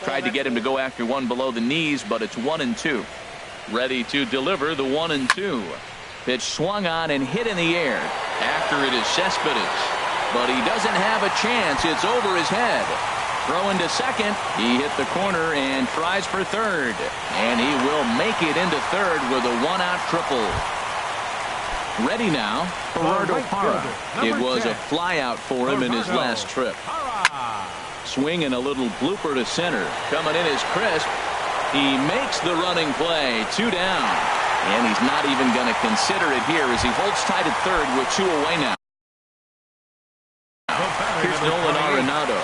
Tried to get him to go after one below the knees, but it's 1-2. Ready to deliver the 1-2. Pitch swung on and hit in the air. After it is Cespedes. But he doesn't have a chance. It's over his head. Throwing to second. He hit the corner and tries for third. And he will make it into third with a 1-out triple. Ready now, Gerardo Parra. It was a flyout for him in his last trip. Swinging a little blooper to center. Coming in is Crisp. He makes the running play. 2 down. And he's not even going to consider it here as he holds tight at third with 2 away now. Here's Nolan Arenado.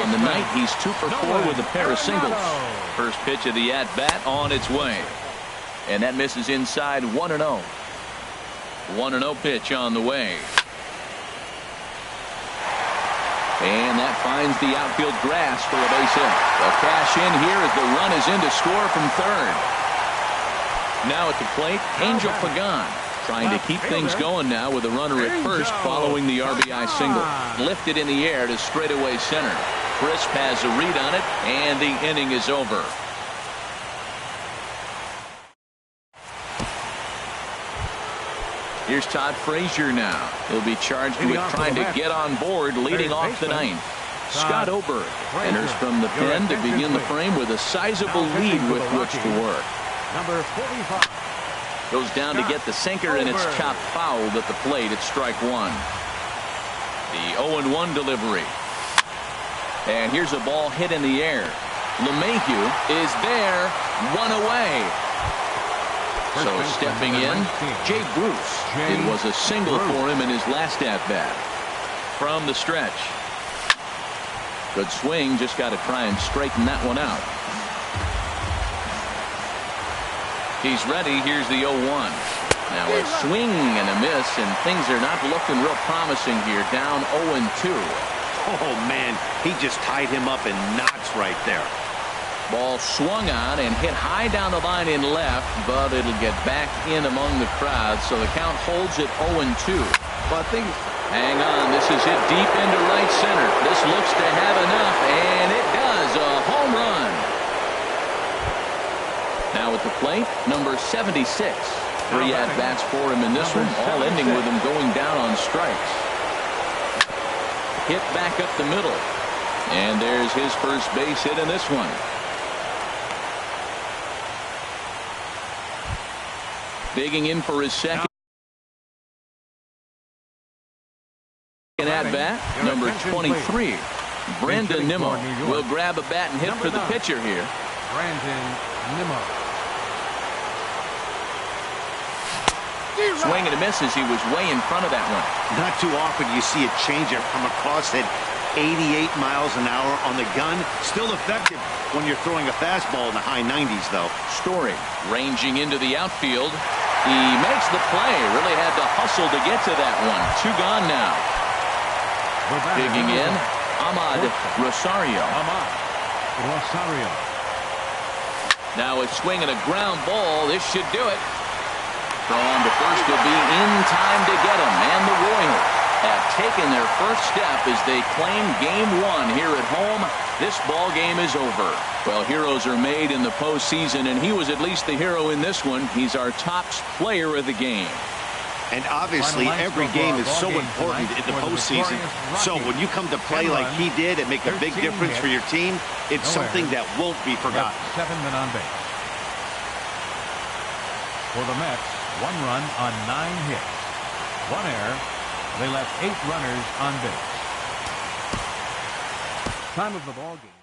On the night, he's 2 for 4 with a pair of singles. First pitch of the at-bat on its way. And that misses inside. 1-0. 1-0 pitch on the way. And that finds the outfield grass for a base hit. They'll cash in here as the run is in to score from third. Now at the plate, Angel Pagan trying to keep things going now with a runner at first following the RBI single. Lifted in the air to straightaway center. Crisp has a read on it, and the inning is over. Here's Todd Frazier now. He'll be charged with trying to get on board leading off the 9th. Scott Oberg enters from the pen to begin the frame with a sizable lead with which to work. Number 45. Goes down to get the sinker, and it's chopped fouled at the plate at strike 1. The 0-1 delivery. And here's a ball hit in the air. LeMahieu is there, one away. So stepping in, Jay Bruce. It was a single for him in his last at-bat. From the stretch. Good swing, just got to try and straighten that one out. He's ready. Here's the 0-1. Now a swing and a miss, and things are not looking real promising here. Down 0-2. Oh, man, he just tied him up in knots right there. Ball swung on and hit high down the line in left, but it'll get back in among the crowd, so the count holds at 0-2. Well, I think... Hang on, this is hit deep into right center. This looks to have enough, and it does. A home run. Now at the plate, number 76. 3 at-bats for him in this one, all ending with him going down on strikes. Hit back up the middle. And there's his first base hit in this one. Digging in for his second at-bat, number 23. Brandon Nimmo will grab a bat and hit for the pitcher here. Brandon Nimmo. Swing and a miss as he was way in front of that one. Not too often you see a changeup come across at 88 miles an hour on the gun. Still effective when you're throwing a fastball in the high 90s, though. Story ranging into the outfield. He makes the play. Really had to hustle to get to that one. 2 gone now. Digging in, Ahmad Rosario. Now a swing and a ground ball. This should do it. Throw on to first will be in time to get him. And the Royals have taken their first step as they claim game 1 here at home. This ball game is over. Well, heroes are made in the postseason, and he was at least the hero in this one. He's our top player of the game. And obviously every game is so important in the postseason. So when you come to play like he did and make a big difference for your team, it's something that won't be forgotten. 7 men on base. For the Mets, 1 run on 9 hits. 1 error. They left 8 runners on base. Time of the ball game.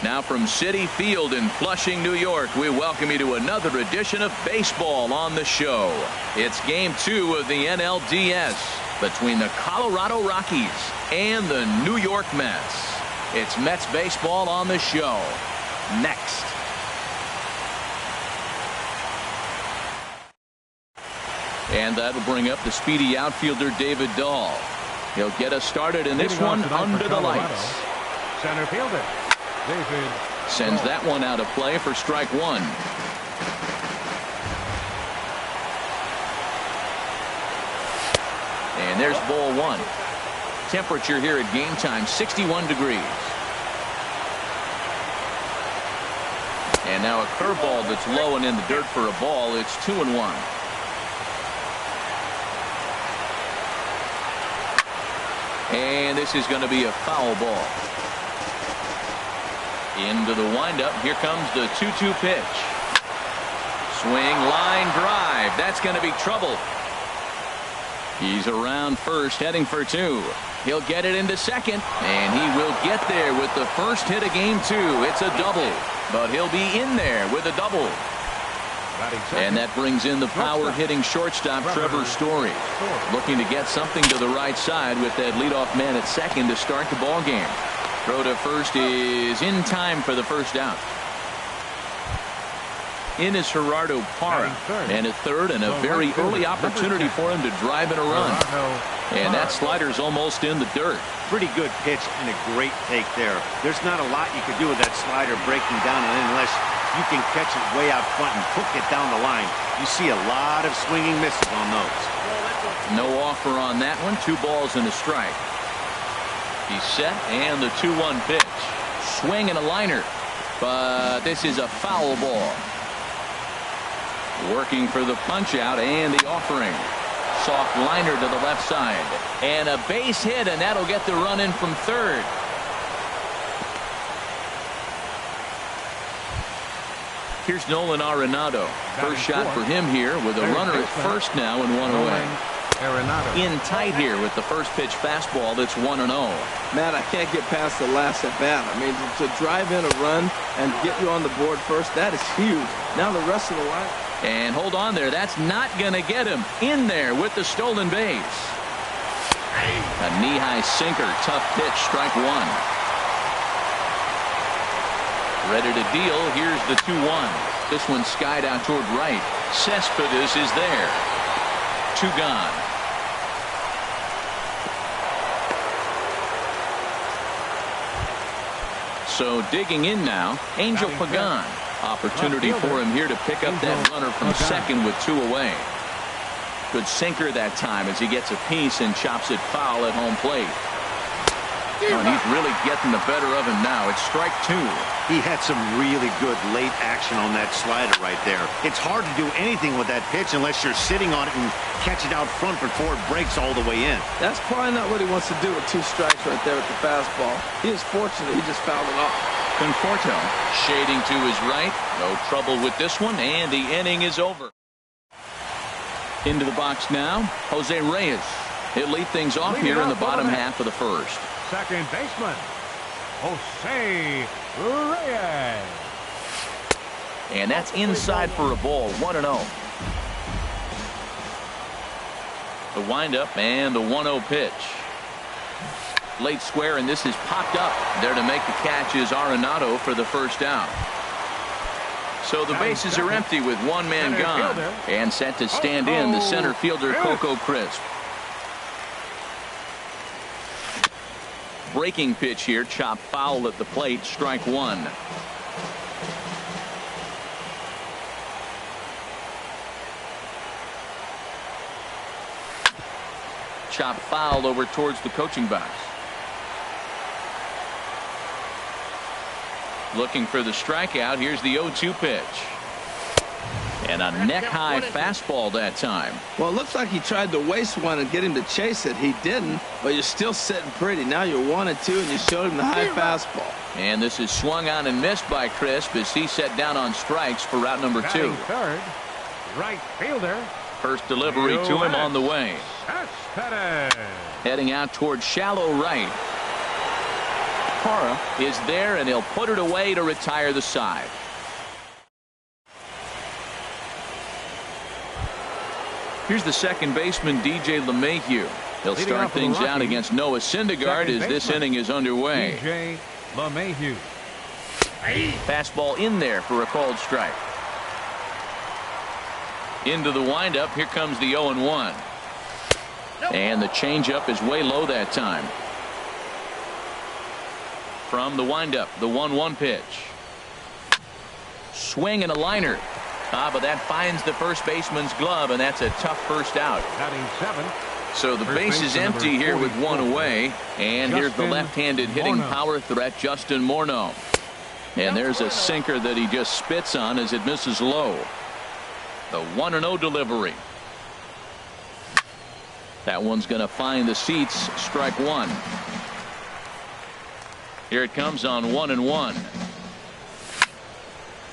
Now from Citi Field in Flushing, New York, we welcome you to another edition of baseball on the show. It's game 2 of the NLDS between the Colorado Rockies and the New York Mets. It's Mets baseball on the show. Next. And that'll bring up the speedy outfielder David Dahl. He'll get us started in this one under the lights. Center fielder David sends that one out of play for strike 1. And there's ball 1. Temperature here at game time 61 degrees. And now a curveball that's low and in the dirt for a ball. It's 2-1. And this is going to be a foul ball. Into the windup. Here comes the 2-2 pitch. Swing, line drive. That's going to be trouble. He's around first, heading for 2. He'll get it into second, and he will get there with the first hit of game 2. It's a double, but he'll be in there with a double. And that brings in the power-hitting shortstop Trevor Story, looking to get something to the right side with that leadoff man at second to start the ball game. Throw to first is in time for the first out. In is Gerardo Parra, and at third, and a very early opportunity for him to drive in a run. And that slider's almost in the dirt. Pretty good pitch and a great take there. There's not a lot you could do with that slider breaking down unless you can catch it way out front and hook it down the line. You see a lot of swinging misses on those. No offer on that one. 2 balls and a strike. He's set, and the 2-1 pitch. Swing and a liner, but this is a foul ball. Working for the punch out and the offering. Soft liner to the left side, and a base hit, and that'll get the run in from third. Here's Nolan Arenado. First shot for him here with a runner at first now and 1 away. In tight here with the first pitch fastball that's 1-0. Matt, I can't get past the last at bat. I mean, to drive in a run and get you on the board first, that is huge. Now the rest of the line. And hold on there. That's not going to get him in there with the stolen base. A knee-high sinker. Tough pitch. Strike 1. Ready to deal. Here's the 2-1. This one skied out toward right. Cespedes is there. 2 gone. So digging in now, Angel Pagan. Opportunity for him here to pick up that runner from second with 2 away. Good sinker that time as he gets a piece and chops it foul at home plate. Oh, and he's really getting the better of him now. It's strike 2. He had some really good late action on that slider right there. It's hard to do anything with that pitch unless you're sitting on it and catch it out front before it breaks all the way in. That's probably not what he wants to do with 2 strikes right there with the fastball. He is fortunate he just fouled it off. Conforto shading to his right. No trouble with this one, and the inning is over. Into the box now, Jose Reyes. He'll lead things off here in the bottom half of the first. Second baseman, Jose Reyes. And that's inside for a ball. 1-0. The windup and the 1-0 pitch. Late square, and this is popped up. There to make the catch is Arenado for the first out. So the bases are empty with 1 man gone. And set to stand in the center fielder Coco Crisp. Breaking pitch here, chop foul at the plate, strike 1. Chop foul over towards the coaching box. Looking for the strikeout. Here's the 0-2 pitch. And a neck-high fastball that time. Well, it looks like he tried to waste one and get him to chase it. He didn't, but you're still sitting pretty. Now you're 1-2, and you showed him the high fastball. And this is swung on and missed by Crisp as he set down on strikes for route number 2. Third, right fielder. First delivery to him on the way. Heading out toward shallow right. Parra is there, and he'll put it away to retire the side. Here's the second baseman, DJ LeMahieu. He'll start things out against Noah Syndergaard as this inning is underway. DJ LeMahieu. Fastball in there for a called strike. Into the windup. Here comes the 0-1. And the changeup is way low that time. From the windup, the 1-1 pitch. Swing and a liner. But that finds the first baseman's glove, and that's a tough first out. Batting 7. So the base is empty here with one away. And here's the left-handed hitting power threat, Justin Morneau. And there's a sinker that he just spits on as it misses low. The 1-0 delivery. That one's going to find the seats. Strike one. Here it comes on 1-1.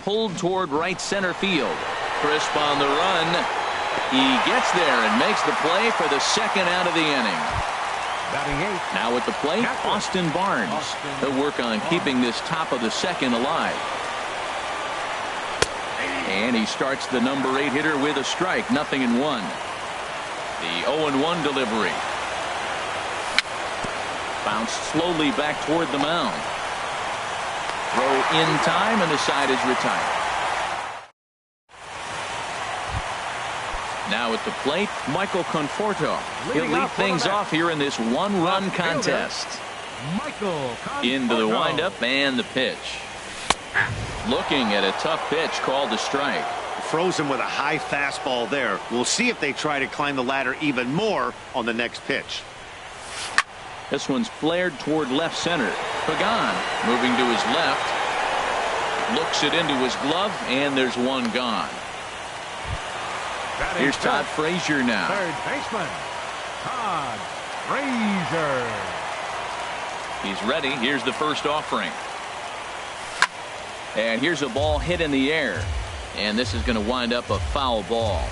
Pulled toward right center field. Crisp on the run. He gets there and makes the play for the second out of the inning. Batting 8. Now at the plate, Austin Barnes. He'll work on keeping this top of the second alive. And he starts the number 8 hitter with a strike. 0-1. The 0-1 delivery. Bounced slowly back toward the mound. Throw in time, and the side is retired. Now at the plate, Michael Conforto. He'll lead things off here in this one-run contest. Michael Conforto. Into the windup and the pitch. Looking at a tough pitch called a strike. Frozen with a high fastball there. We'll see if they try to climb the ladder even more on the next pitch. This one's flared toward left center. Pagan moving to his left. Looks it into his glove, and there's one gone. Here's Todd Frazier now. Third baseman, Todd Frazier. He's ready. Here's the first offering. And here's a ball hit in the air. And this is going to wind up a foul ball.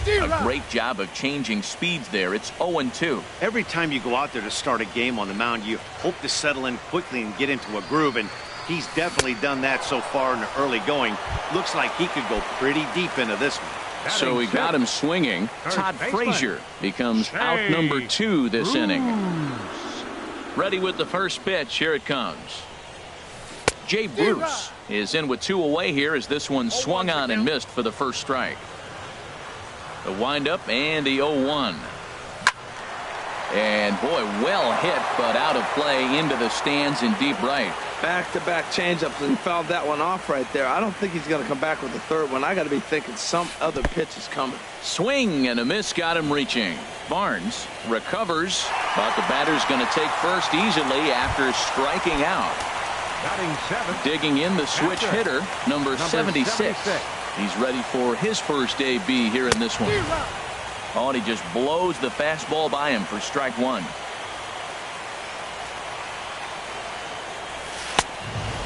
A great job of changing speeds there. It's 0-2. Every time you go out there to start a game on the mound, you hope to settle in quickly and get into a groove, and he's definitely done that so far in the early going. Looks like he could go pretty deep into this one. So we got him swinging. Todd Frazier becomes out number 2 this inning. Ready with the first pitch. Here it comes. Jay Bruce is in with 2 away here as this one swung on and missed for the first strike. The windup and the 0-1. And boy, well hit, but out of play into the stands in deep right. Back-to-back changeups, and fouled that one off right there. I don't think he's going to come back with the third one. I got to be thinking some other pitch is coming. Swing and a miss got him reaching. Barnes recovers, but the batter's going to take first easily after striking out. Batting 7. Digging in the switch hitter, number 76. He's ready for his first AB here in this one. Oh, and he just blows the fastball by him for strike one.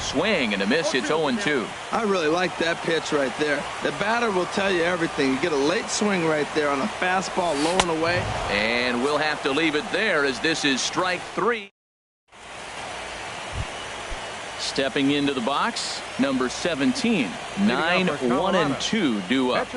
Swing and a miss. It's 0-2. I really like that pitch right there. The batter will tell you everything. You get a late swing right there on a fastball low and away. And we'll have to leave it there as this is strike 3. Stepping into the box, number 17. 9-1-2 due up.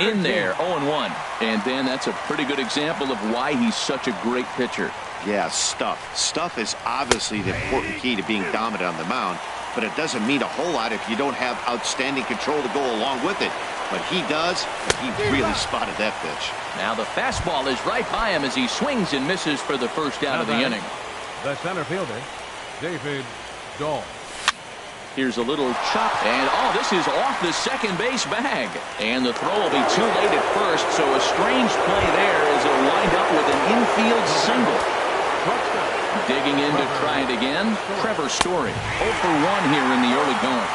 In there, 0-1. And then that's a pretty good example of why he's such a great pitcher. Yeah, stuff. Stuff is obviously the important key to being dominant on the mound, but it doesn't mean a whole lot if you don't have outstanding control to go along with it. But he does, and he really spotted that pitch. Now the fastball is right by him as he swings and misses for the first out of the inning. The center fielder, David Dahl. Here's a little chop, and oh, this is off the second base bag. And the throw will be too late at first, so a strange play there as it wind up with an infield single. Digging in to try it again, Trevor Story. 0 for 1 here in the early going.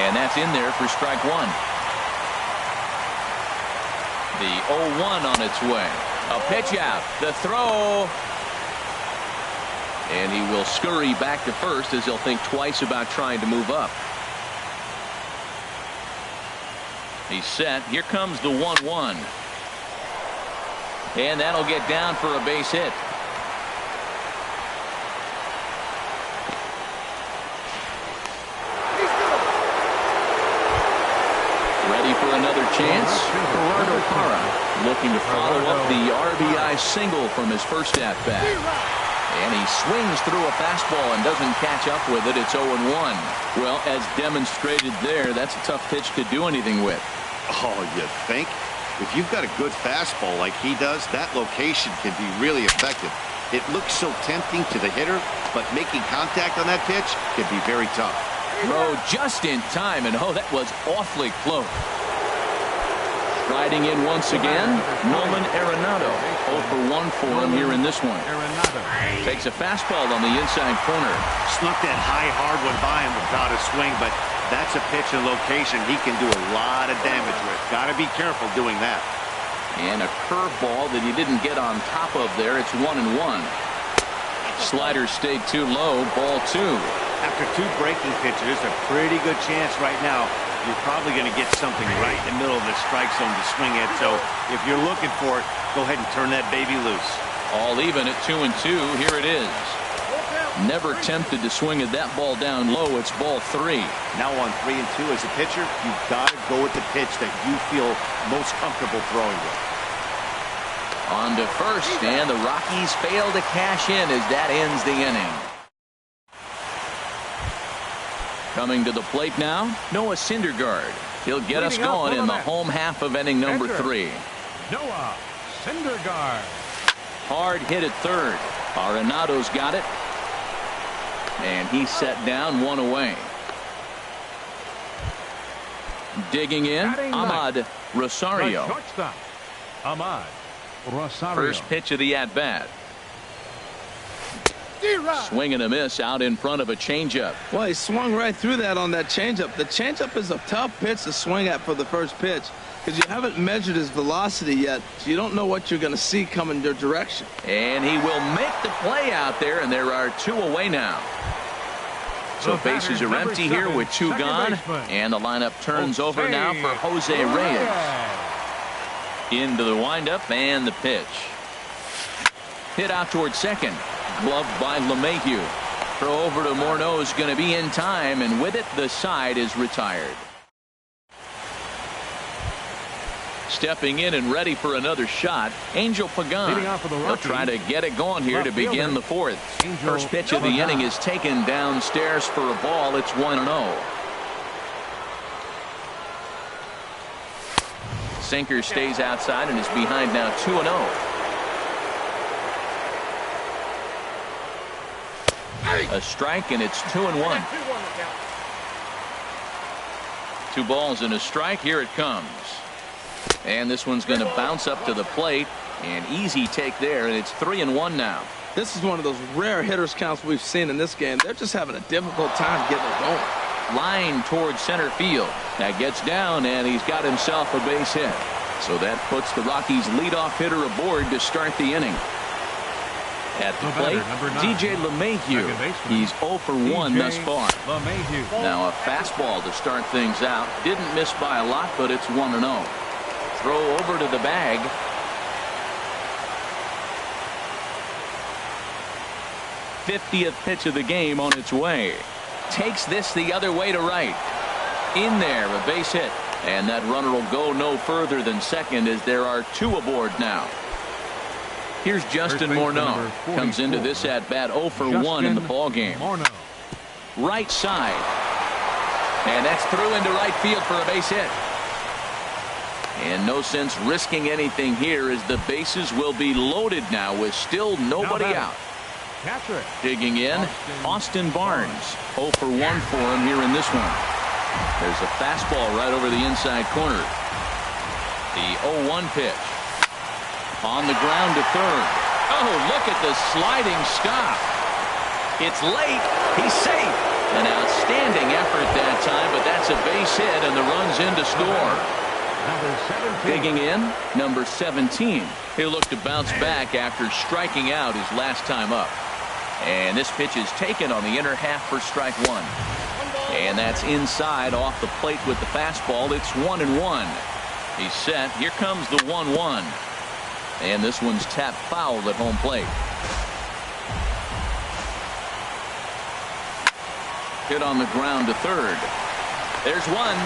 And that's in there for strike one. The 0-1 on its way. A pitch out. The throw. And he will scurry back to first as he'll think twice about trying to move up. He's set. Here comes the 1-1. And that'll get down for a base hit. Ready for another chance. Gerardo Parra looking to follow up the RBI single from his first at-bat. And he swings through a fastball and doesn't catch up with it. It's 0-1. Well, as demonstrated there, that's a tough pitch to do anything with. Oh, you think? If you've got a good fastball like he does, that location can be really effective. It looks so tempting to the hitter, but making contact on that pitch can be very tough. Throw just in time, and oh, that was awfully close. Riding in once again, Nolan Arenado. 0 for 1 for him here in this one. Takes a fastball on the inside corner. Snuck that high, hard one by him without a swing, but that's a pitch and location he can do a lot of damage with. Got to be careful doing that. And a curveball that he didn't get on top of there. It's 1-1. Slider stayed too low. Ball 2. After 2 breaking pitches, there's a pretty good chance right now you're probably going to get something right in the middle of the strike zone to swing at. So if you're looking for it, go ahead and turn that baby loose. All even at 2-2. Here it is. Never tempted to swing at that ball down low. It's ball 3. Now on 3-2 as a pitcher, you've got to go with the pitch that you feel most comfortable throwing with. On to first, and the Rockies fail to cash in as that ends the inning. Coming to the plate now, Noah Syndergaard. He'll get us going in the home half of inning number 3. Noah Syndergaard. Hard hit at third. Arenado's got it. And he's set down, 1 away. Digging in, Ahmad Rosario. Ahmad Rosario. First pitch of the at-bat. Swing and a miss out in front of a changeup. Well, he swung right through that on that changeup. The changeup is a tough pitch to swing at for the first pitch because you haven't measured his velocity yet, so you don't know what you're going to see coming your direction. And he will make the play out there, and there are 2 away now. So bases are empty here with 2 gone, and the lineup turns over now for Jose Reyes. Into the windup and the pitch. Hit out towards second. Gloved by LeMahieu. Throw over to Morneau is going to be in time, and with it, the side is retired. Stepping in and ready for another shot, Angel Pagan. He'll try to get it going here to begin the 4th. First pitch of the inning is taken downstairs for a ball. It's 1-0. Sinker stays outside and is behind now 2-0. A strike, and it's 2-1. 2 balls and a strike. Here it comes. And this one's going to bounce up to the plate. An easy take there, and it's 3-1 now. This is one of those rare hitters counts we've seen in this game. They're just having a difficult time getting it going. Line towards center field. That gets down, and he's got himself a base hit. So that puts the Rockies leadoff hitter aboard to start the inning. At the plate, DJ LeMahieu. He's 0 for 1 thus far. Now a fastball to start things out. Didn't miss by a lot, but it's 1-0. Throw over to the bag. '50th pitch of the game on its way. Takes this the other way to right. In there, a base hit. And that runner will go no further than second as there are 2 aboard now. Here's Justin Morneau. Comes into this at-bat 0 for 1 in the ballgame. Right side. And that's through into right field for a base hit. And no sense risking anything here as the bases will be loaded now with still nobody out. Digging in, Austin Barnes. 0 for 1 for him here in this one. There's a fastball right over the inside corner. The 0-1 pitch. On the ground to third. Oh, look at the sliding stop. It's late. He's safe. An outstanding effort that time, but that's a base hit, and the run's in to score. Digging in, number 17. He'll look to bounce back after striking out his last time up. And this pitch is taken on the inner half for strike 1. And that's inside off the plate with the fastball. It's 1-1. He's set. Here comes the 1-1. And this one's tapped foul at home plate. Hit on the ground to third. There's one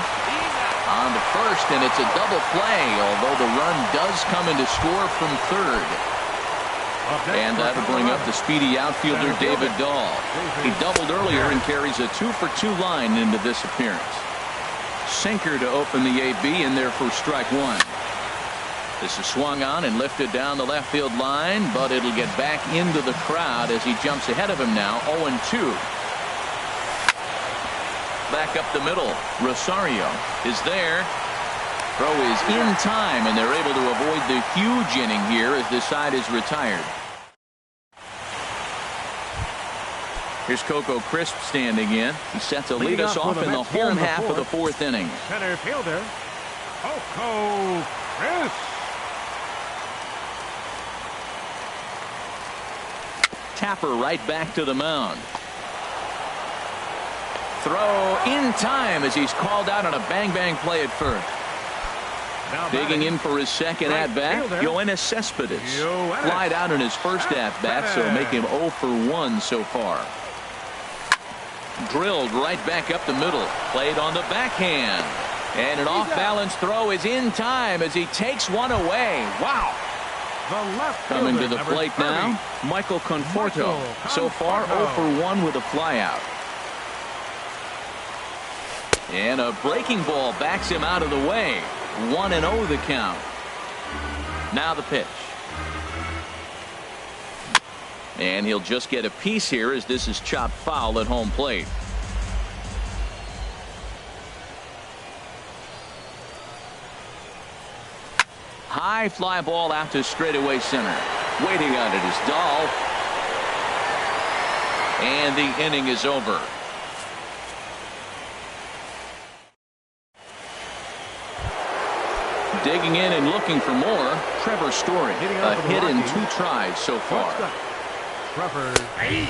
on to first, and it's a double play, although the run does come in to score from third. And that'll bring up the speedy outfielder David Dahl. He doubled earlier and carries a 2-for-2 line into this appearance. Sinker to open the AB, and there for strike one. This is swung on and lifted down the left field line, but it'll get back into the crowd as he jumps ahead of him now. 0-2. Back up the middle. Rosario is there. Throw is in time, and they're able to avoid the huge inning here as this side is retired. Here's Coco Crisp standing in. He set to lead us off in the home half of the fourth inning. Center fielder, Coco Crisp. Tapper right back to the mound. Throw in time as he's called out on a bang-bang play at first. Digging in for his second at-bat, Yoenis Cespedes. Flied out in his first at-bat, so make him 0 for 1 so far. Drilled right back up the middle. Played on the backhand. And an off-balance throw is in time as he takes one away. Wow. Coming to the plate now, Michael Conforto. So far 0 for 1 with a flyout. And a breaking ball backs him out of the way. 1-0 the count. Now the pitch. And he'll just get a piece here as this is chopped foul at home plate. High fly ball out to straightaway center. Waiting on it is Dahl. And the inning is over. Digging in and looking for more, Trevor Story. A hit in 2 tries so far. Trevor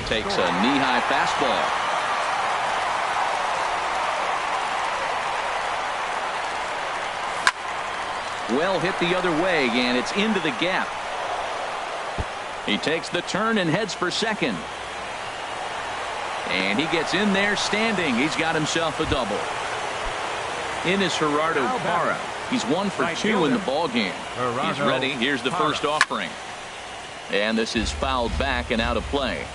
takes a knee-high fastball. Well hit the other way, and it's into the gap. He takes the turn and heads for second. And he gets in there standing. He's got himself a double. In is Gerardo Parra. He's 1 for 2 in the ball game. He's ready. Here's the first offering. And this is fouled back and out of play.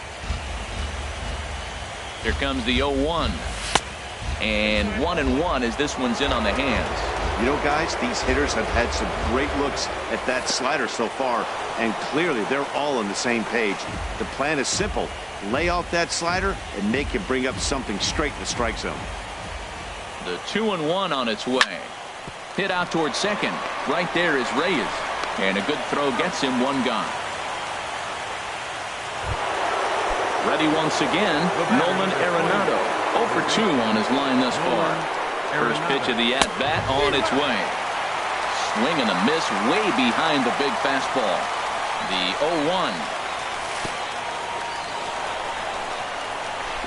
Here comes the 0-1. And 1-1 as this one's in on the hands. You know, guys, these hitters have had some great looks at that slider so far, and clearly they're all on the same page. The plan is simple. Lay off that slider and make him bring up something straight in the strike zone. The 2-1 on its way. Hit out towards second. Right there is Reyes. And a good throw gets him 1 gone. Ready once again, Nolan Arenado. 0 for 2 on his line thus far. First pitch of the at-bat on its way. Swing and a miss way behind the big fastball. The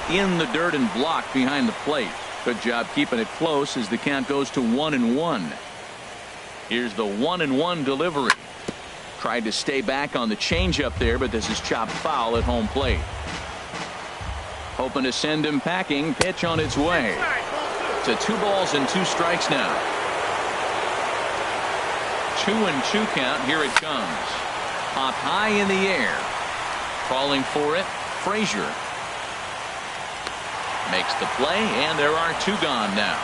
0-1. In the dirt and blocked behind the plate. Good job keeping it close as the count goes to 1-1. Here's the 1-1 delivery. Tried to stay back on the changeup there, but this is chopped foul at home plate. Hoping to send him packing. Pitch on its way. To 2 balls and 2 strikes now. 2-2 count. Here it comes. Popped high in the air. Calling for it, Frazier. Makes the play, and there are 2 gone now.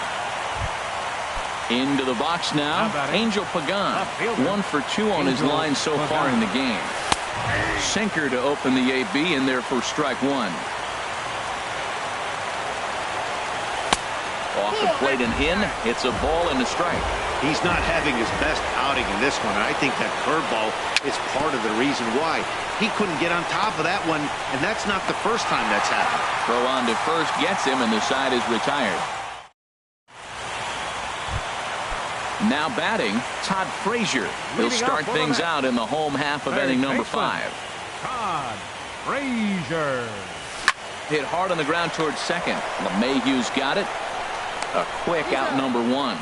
Into the box now, Angel Pagan. 1 for 2 on his line so far in the game. Sinker to open the AB, and there for strike 1. Off the plate and in. It's a ball and a strike. He's not having his best outing in this one, and I think that curveball is part of the reason why. He couldn't get on top of that one, and that's not the first time that's happened. Throw on to first gets him, and the side is retired. Now batting, Todd Frazier. He'll start things out in the home half of inning number 5. Todd Frazier. Hit hard on the ground towards second. LeMahieu's got it. A quick out number 1.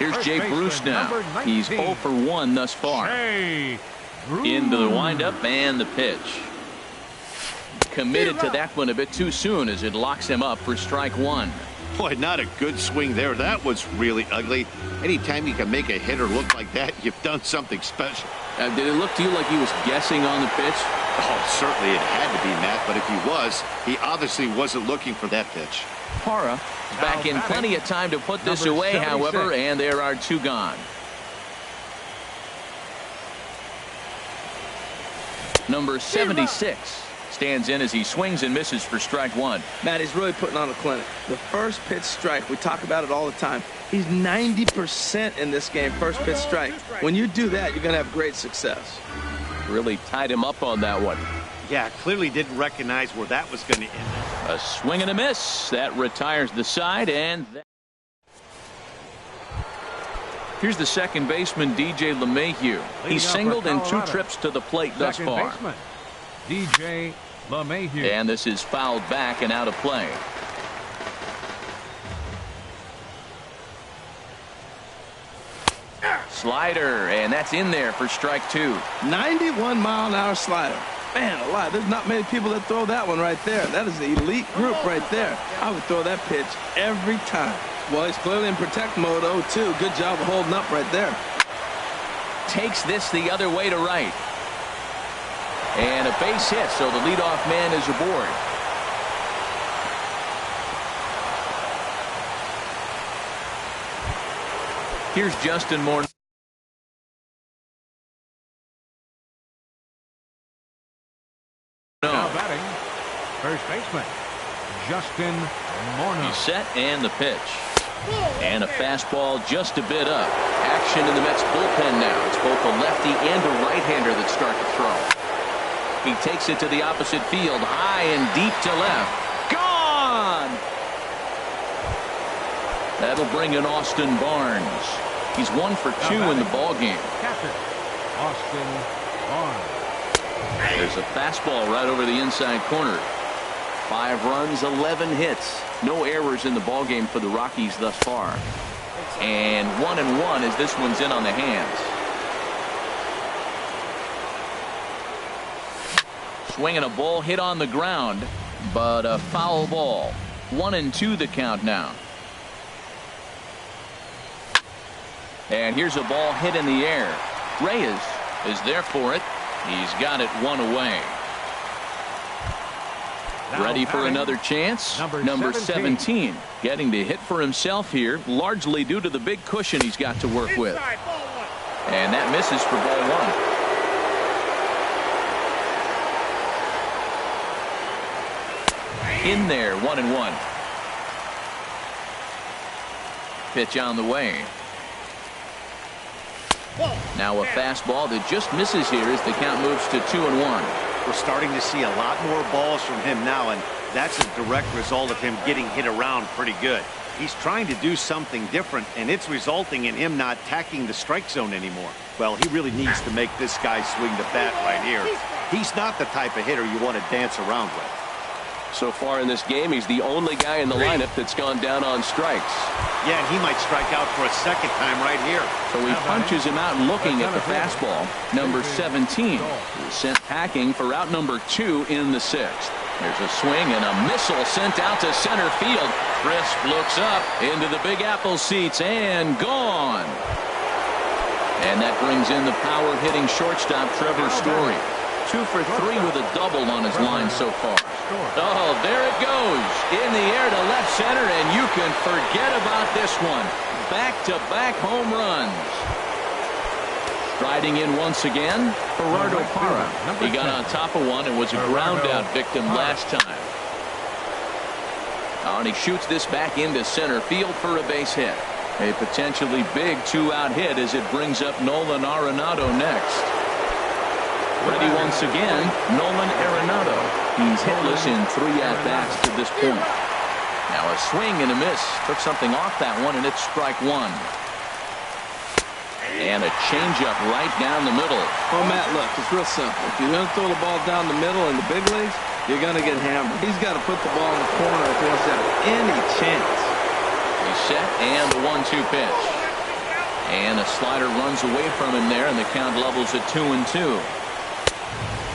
Here's Jay Bruce now. He's 0 for 1 thus far. Into the windup and the pitch. Committed to that one a bit too soon as it locks him up for strike one. Boy, not a good swing there. That was really ugly. Anytime you can make a hitter look like that, you've done something special. Did it look to you like he was guessing on the pitch? Oh, certainly it had to be, Matt, but if he was, he obviously wasn't looking for that pitch. Parra back in plenty of time to put this away, however, and there are 2 gone. Number 76 stands in as he swings and misses for strike one. Matt, he's really putting on a clinic. The first pitch strike, we talk about it all the time. He's 90% in this game, first pitch strike. When you do that, you're going to have great success. Really tied him up on that one. Yeah, clearly didn't recognize where that was going to end. A swing and a miss. That retires the side, and here's the second baseman, DJ LeMahieu. He's singled in 2 trips to the plate thus far. Baseman, DJ LeMahieu. And this is fouled back and out of play. Slider, and that's in there for strike 2. 91-mile-an-hour slider. Man alive, there's not many people that throw that one right there. That is the elite group right there. I would throw that pitch every time. Well, he's clearly in protect mode, 0-2. Good job of holding up right there. Takes this the other way to right. And a base hit, so the leadoff man is aboard. Here's Justin Moore. Now batting, first baseman, Justin Morneau. He's set and the pitch. And a fastball just a bit up. Action in the Mets bullpen now. It's both a lefty and a right-hander that start to throw. He takes it to the opposite field, high and deep to left. Gone! That'll bring in Austin Barnes. He's 1 for 2 in the ballgame. Catcher, Austin Barnes. There's a fastball right over the inside corner. 5 runs, 11 hits. No errors in the ballgame for the Rockies thus far. And 1-1 as this one's in on the hands. Swinging a ball hit on the ground, but a foul ball. 1-2 the count now. And here's a ball hit in the air. Reyes is there for it. He's got it 1 away. Ready for another chance. Number 17 getting the hit for himself here, largely due to the big cushion he's got to work with. And that misses for ball 1. In there, 1-1. Pitch on the way. Now a fastball that just misses here as the count moves to 2-1. We're starting to see a lot more balls from him now, and that's a direct result of him getting hit around pretty good. He's trying to do something different, and it's resulting in him not attacking the strike zone anymore. Well, he really needs to make this guy swing the bat right here. He's not the type of hitter you want to dance around with. So far in this game, he's the only guy in the lineup that's gone down on strikes. Yeah, and he might strike out for a second time right here. So he punches him out looking at the fastball. Number 17 is sent packing for out number 2 in the 6th. There's a swing and a missile sent out to center field. Crisp looks up into the Big Apple seats and gone. And that brings in the power hitting shortstop Trevor Story. 2 for 3 with a double on his line so far. Oh, there it goes. In the air to left center, and you can forget about this one. Back-to-back home runs. Striding in once again, Gerardo Parra. He got on top of one and was a ground-out victim last time. Oh, and he shoots this back into center field for a base hit. A potentially big 2-out hit as it brings up Nolan Arenado next. Ready once again, Nolan Arenado. He's hitless in 3 at-bats to this point. Now a swing and a miss. Took something off that one, and it's strike 1. And a changeup right down the middle. Oh, Matt, look, it's real simple. If you're going to throw the ball down the middle in the big leagues, you're going to get hammered. He's got to put the ball in the corner if he wants to have any chance. He's set, and the 1-2 pitch. And a slider runs away from him there, and the count levels at 2-2.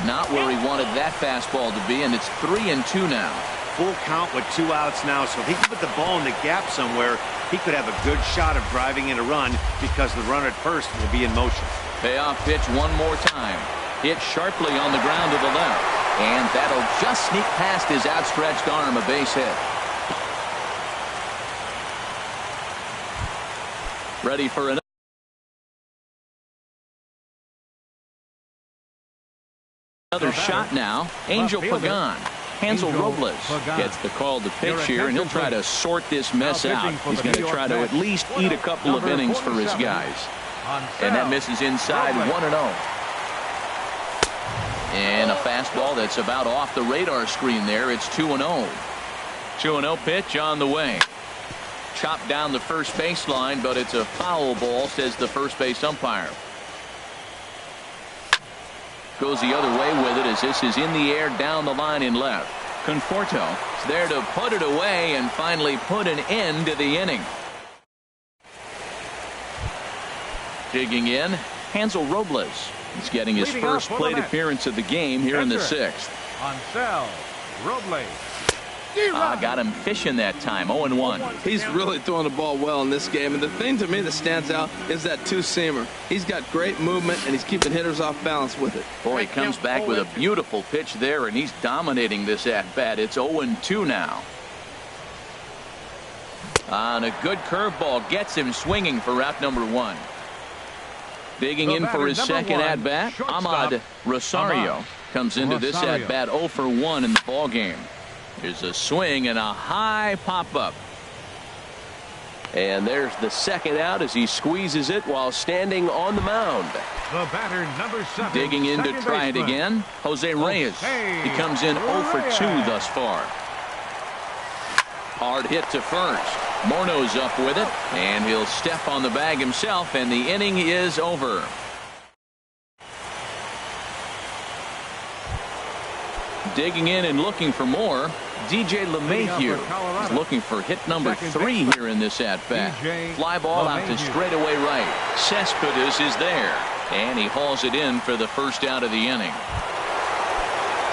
Not where he wanted that fastball to be, and it's 3-2 now. Full count with 2 outs now, so if he can put the ball in the gap somewhere, he could have a good shot of driving in a run because the runner at first will be in motion. Payoff pitch one more time. Hit sharply on the ground to the left. And that'll just sneak past his outstretched arm, a base hit. Ready for another shot now. Angel Pagan. Hansel Robles gets the call to pitch here, and he'll try to sort this mess out. He's going to try to at least eat a couple of innings for his guys. And that misses inside 1-0. And a fastball that's about off the radar screen there. It's 2-0. 2-0 pitch on the way. Chopped down the first baseline, but it's a foul ball, says the first base umpire. Goes the other way with it as this is in the air down the line in left. Conforto is there to put it away and finally put an end to the inning. Digging in, Hansel Robles. He's getting his first plate appearance of the game here in the 6th. Hansel Robles. Got him fishing that time. 0-1. He's really throwing the ball well in this game, and the thing to me that stands out is that two-seamer. He's got great movement, and he's keeping hitters off balance with it. Boy, he comes back with a beautiful pitch there, and he's dominating this at-bat. It's 0-2 now. And a good curveball gets him swinging for route number 1. Digging in for his second at-bat, Ahmad Rosario comes into this at-bat 0-for-1 in the ballgame. There's a swing and a high pop-up. And there's the second out as he squeezes it while standing on the mound. The batter, number 7. Digging in to try it again, Jose Reyes. He comes in 0-for-2 thus far. Hard hit to first. Morno's up with it, and he'll step on the bag himself, and the inning is over. Digging in and looking for more, DJ LeMahieu is looking for hit number 3 here in this at-bat. Fly ball out to straightaway right. Cespedes is there, and he hauls it in for the first out of the inning.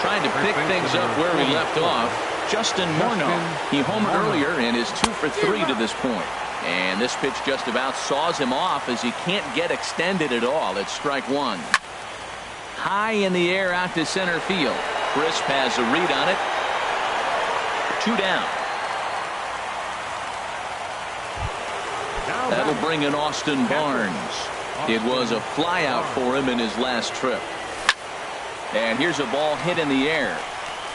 Trying to pick things up where we left off, Justin Morneau. He homered earlier and is 2-for-3 to this point. And this pitch just about saws him off as he can't get extended at all. It's strike 1. High in the air out to center field. Crisp has a read on it. 2 down. That'll bring in Austin Barnes. It was a fly out for him in his last trip. And here's a ball hit in the air.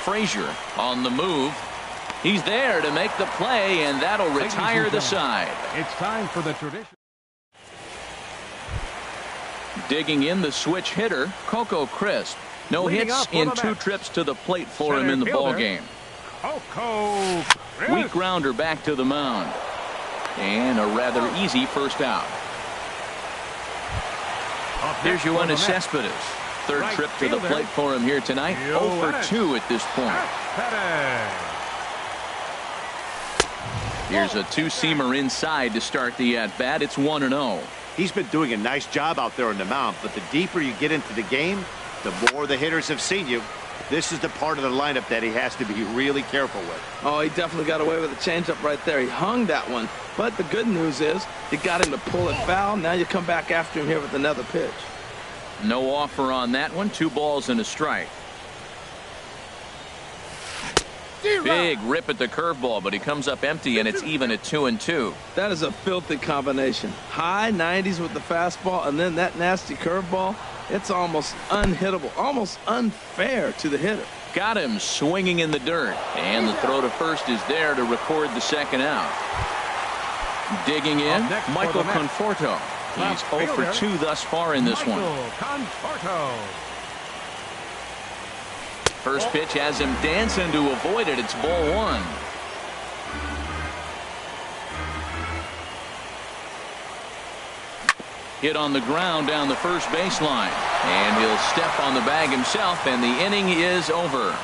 Frazier on the move. He's there to make the play, and that'll retire the side. It's time for the tradition. Digging in the switch hitter, Coco Crisp. No hits in 2 trips to the plate for him in the ballgame. Weak grounder back to the mound. And a rather easy first out. Here's Yoenis Cespedes. 3rd trip to the plate for him here tonight. 0-for-2 at this point. Here's a two-seamer inside to start the at-bat. It's 1-0. He's been doing a nice job out there on the mound, but the deeper you get into the game, the more the hitters have seen you. This is the part of the lineup that he has to be really careful with. Oh, he definitely got away with a changeup right there. He hung that one. But the good news is you got him to pull it foul. Now you come back after him here with another pitch. No offer on that one. 2 balls and a strike. Big rip at the curveball, but he comes up empty, and it's even at 2-2. That is a filthy combination. High 90s with the fastball, and then that nasty curveball. It's almost unhittable, almost unfair to the hitter. Got him swinging in the dirt, and the throw to first is there to record the second out. Digging in, Michael Conforto. He's 0-for-2 thus far in this one. First pitch has him dancing to avoid it. It's ball 1. Hit on the ground down the first baseline. And he'll step on the bag himself, and the inning is over.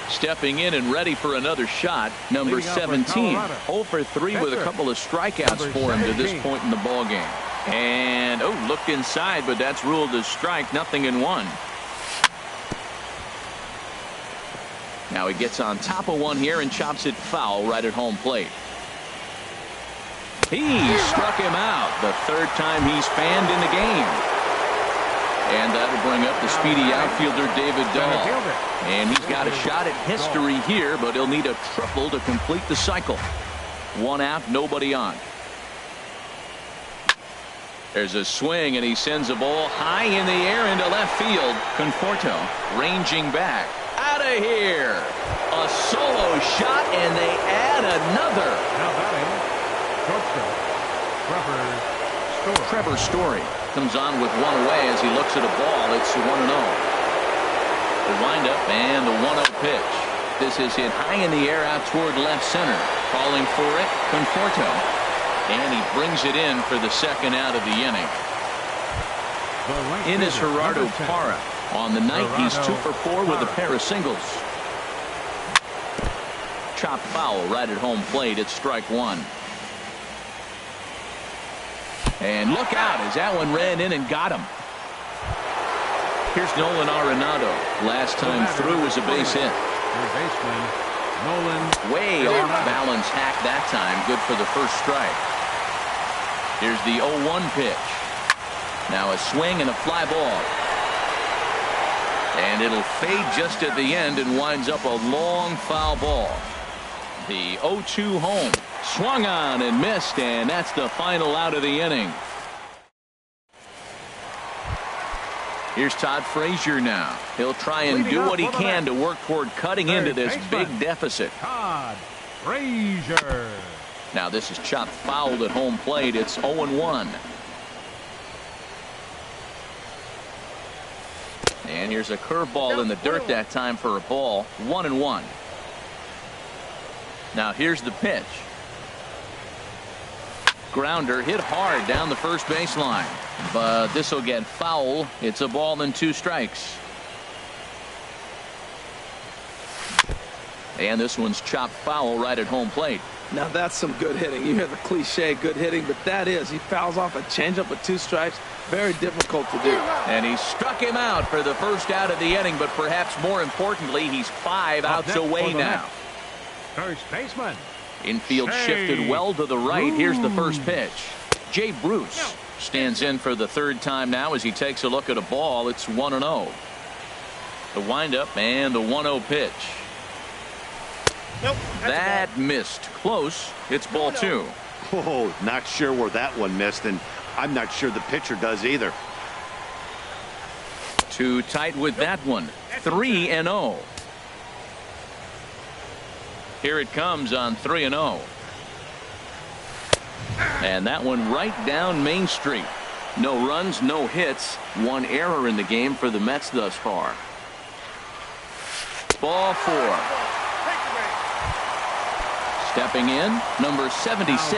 Stepping in and ready for another shot, number 17. 0 for 3 with a couple of strikeouts for him to this point in the ball game. And looked inside, but that's ruled as strike. 0-1. Now he gets on top of one here and chops it foul right at home plate. He struck him out the third time he's fanned in the game. And that'll bring up the speedy outfielder David Dahl. And he's got a shot at history here, but he'll need a triple to complete the cycle. 1 out, nobody on. There's a swing, and he sends a ball high in the air into left field. Conforto ranging back. Out of here. A solo shot, and they add another. Now batting, shortstop, Trevor Story comes on with one away as he looks at a ball. It's 1-0. The windup and the 1-0 pitch. This is hit high in the air out toward left center. Calling for it, Conforto. And he brings it in for the second out of the inning. In is Gerardo Parra. On the night, he's 2 for 4 with a pair of singles. Chopped foul right at home plate. It's strike 1. And look out as that one ran in and got him. Here's Nolan Arenado. Last time through was a base hit. Way off balance hack that time. Good for the first strike. Here's the 0-1 pitch. Now a swing and a fly ball. And it'll fade just at the end and winds up a long foul ball. The 0-2 home. Swung on and missed, and that's the final out of the inning. Here's Todd Frazier now. He'll try and do what he can to work toward cutting into this big deficit. Todd Frazier. Now this is chopped fouled at home plate. It's 0-1. And here's a curveball in the dirt that time for a ball. 1-1. Now here's the pitch. Grounder hit hard down the first baseline, but this will get foul. It's a ball and 2 strikes. And this one's chopped foul right at home plate. Now that's some good hitting. You hear the cliche good hitting, but that is. He fouls off a changeup with 2 strikes. Very difficult to do. And he struck him out for the first out of the inning, but perhaps more importantly, he's 5 outs away now. First baseman. Infield shifted well to the right. Here's the first pitch. Jay Bruce stands in for the third time now as he takes a look at a ball. It's 1-0. The windup and the 1-0 pitch. Nope. That missed. Close. It's ball 2. Oh, not sure where that one missed, and I'm not sure the pitcher does either. Too tight with that one. 3-0. Here it comes on 3-0. And that one right down Main Street. No runs, no hits. 1 error in the game for the Mets thus far. Ball 4. Stepping in, number 76.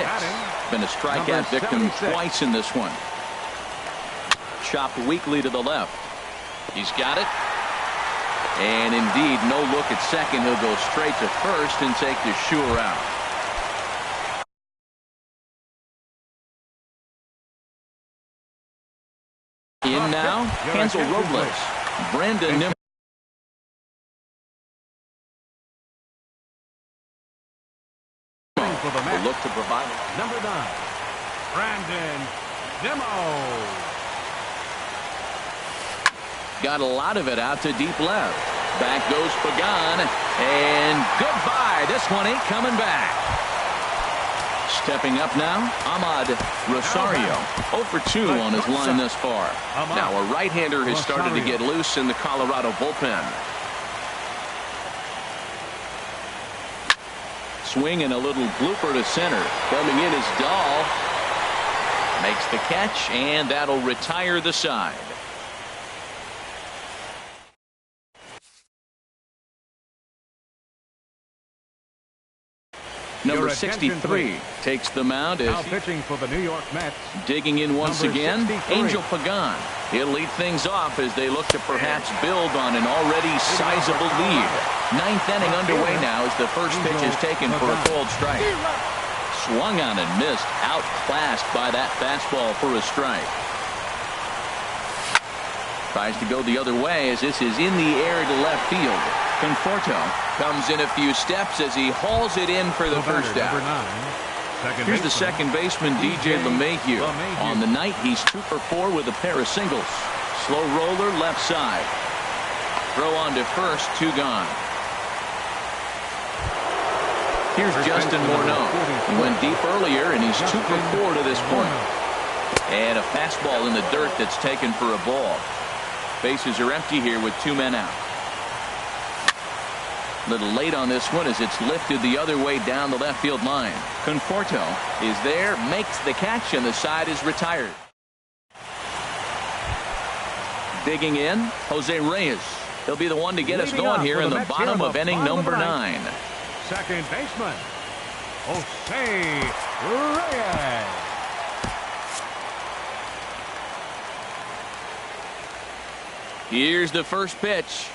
Been a strikeout victim twice in this one. Chopped weakly to the left. He's got it. And indeed, no look at second. He'll go straight to first and take the sure out. In now, Hansel Robles. Brandon Nimmo. Will look to provide it. Number 9, Brandon Nimmo. Got a lot of it out to deep left. Back goes Pagan. And goodbye. This one ain't coming back. Stepping up now, Ahmad Rosario. 0 for 2 on his line thus far. Now a right-hander has started to get loose in the Colorado bullpen. Swing and a little blooper to center. Coming in is Dahl. Makes the catch, and that'll retire the side. Number 63 takes the mound as Now pitching for the New York Mets. digging in once Number again, 63. Angel Pagan. He'll lead things off as they look to perhaps build on an already sizable lead. Ninth inning underway now as the first pitch is taken for a cold strike. Swung on and missed, outclassed by that fastball for a strike. Tries to go the other way as this is in the air to left field. Conforto comes in a few steps as he hauls it in for the first out. Here's the second baseman, DJ LeMahieu. On the night, he's 2 for 4 with a pair of singles. Slow roller left side. Throw on to first, 2 gone. Here's Justin Morneau. He went deep earlier, and he's 2 for 4 to this point. And a fastball in the dirt that's taken for a ball. Bases are empty here with 2 men out. Little late on this one as it's lifted the other way down the left field line. Conforto is there, makes the catch, and the side is retired. Digging in, Jose Reyes. He'll be the one to get us going here in the bottom of inning number 9. Second baseman, Jose Reyes. Here's the first pitch.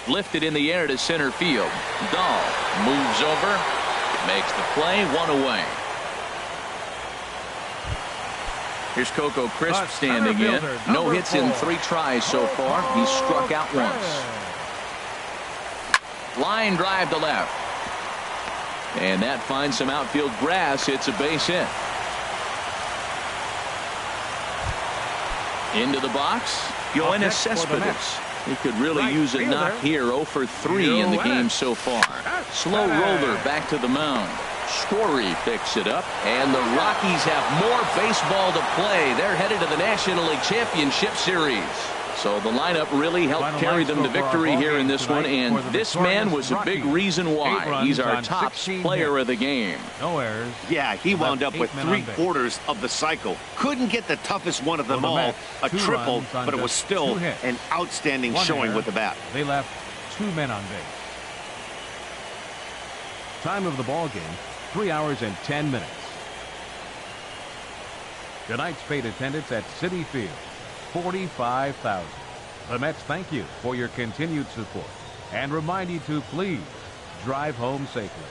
Lifted in the air to center field. Dahl moves over, makes the play, 1 away. Here's Coco Crisp standing in. No hits in 3 tries so far. He's struck out once. Line drive to left. And that finds some outfield grass. It's a base hit. Into the box, Yoenis Cespedes. He could really use a knock here. 0 for 3 in the game so far. Slow roller back to the mound. Story picks it up, and the Rockies have more baseball to play. They're headed to the National League Championship Series. So the lineup really helped carry them to victory here in this one, and this man was a big reason why. He's our top player of the game. No errors. Yeah, he wound up with 3/4 of the cycle. Couldn't get the toughest one of them all, a triple, but it was still an outstanding showing with the bat. They left 2 men on base. Time of the ball game, 3 hours and 10 minutes. Tonight's paid attendance at Citi Field, 45,000. The Mets thank you for your continued support and remind you to please drive home safely.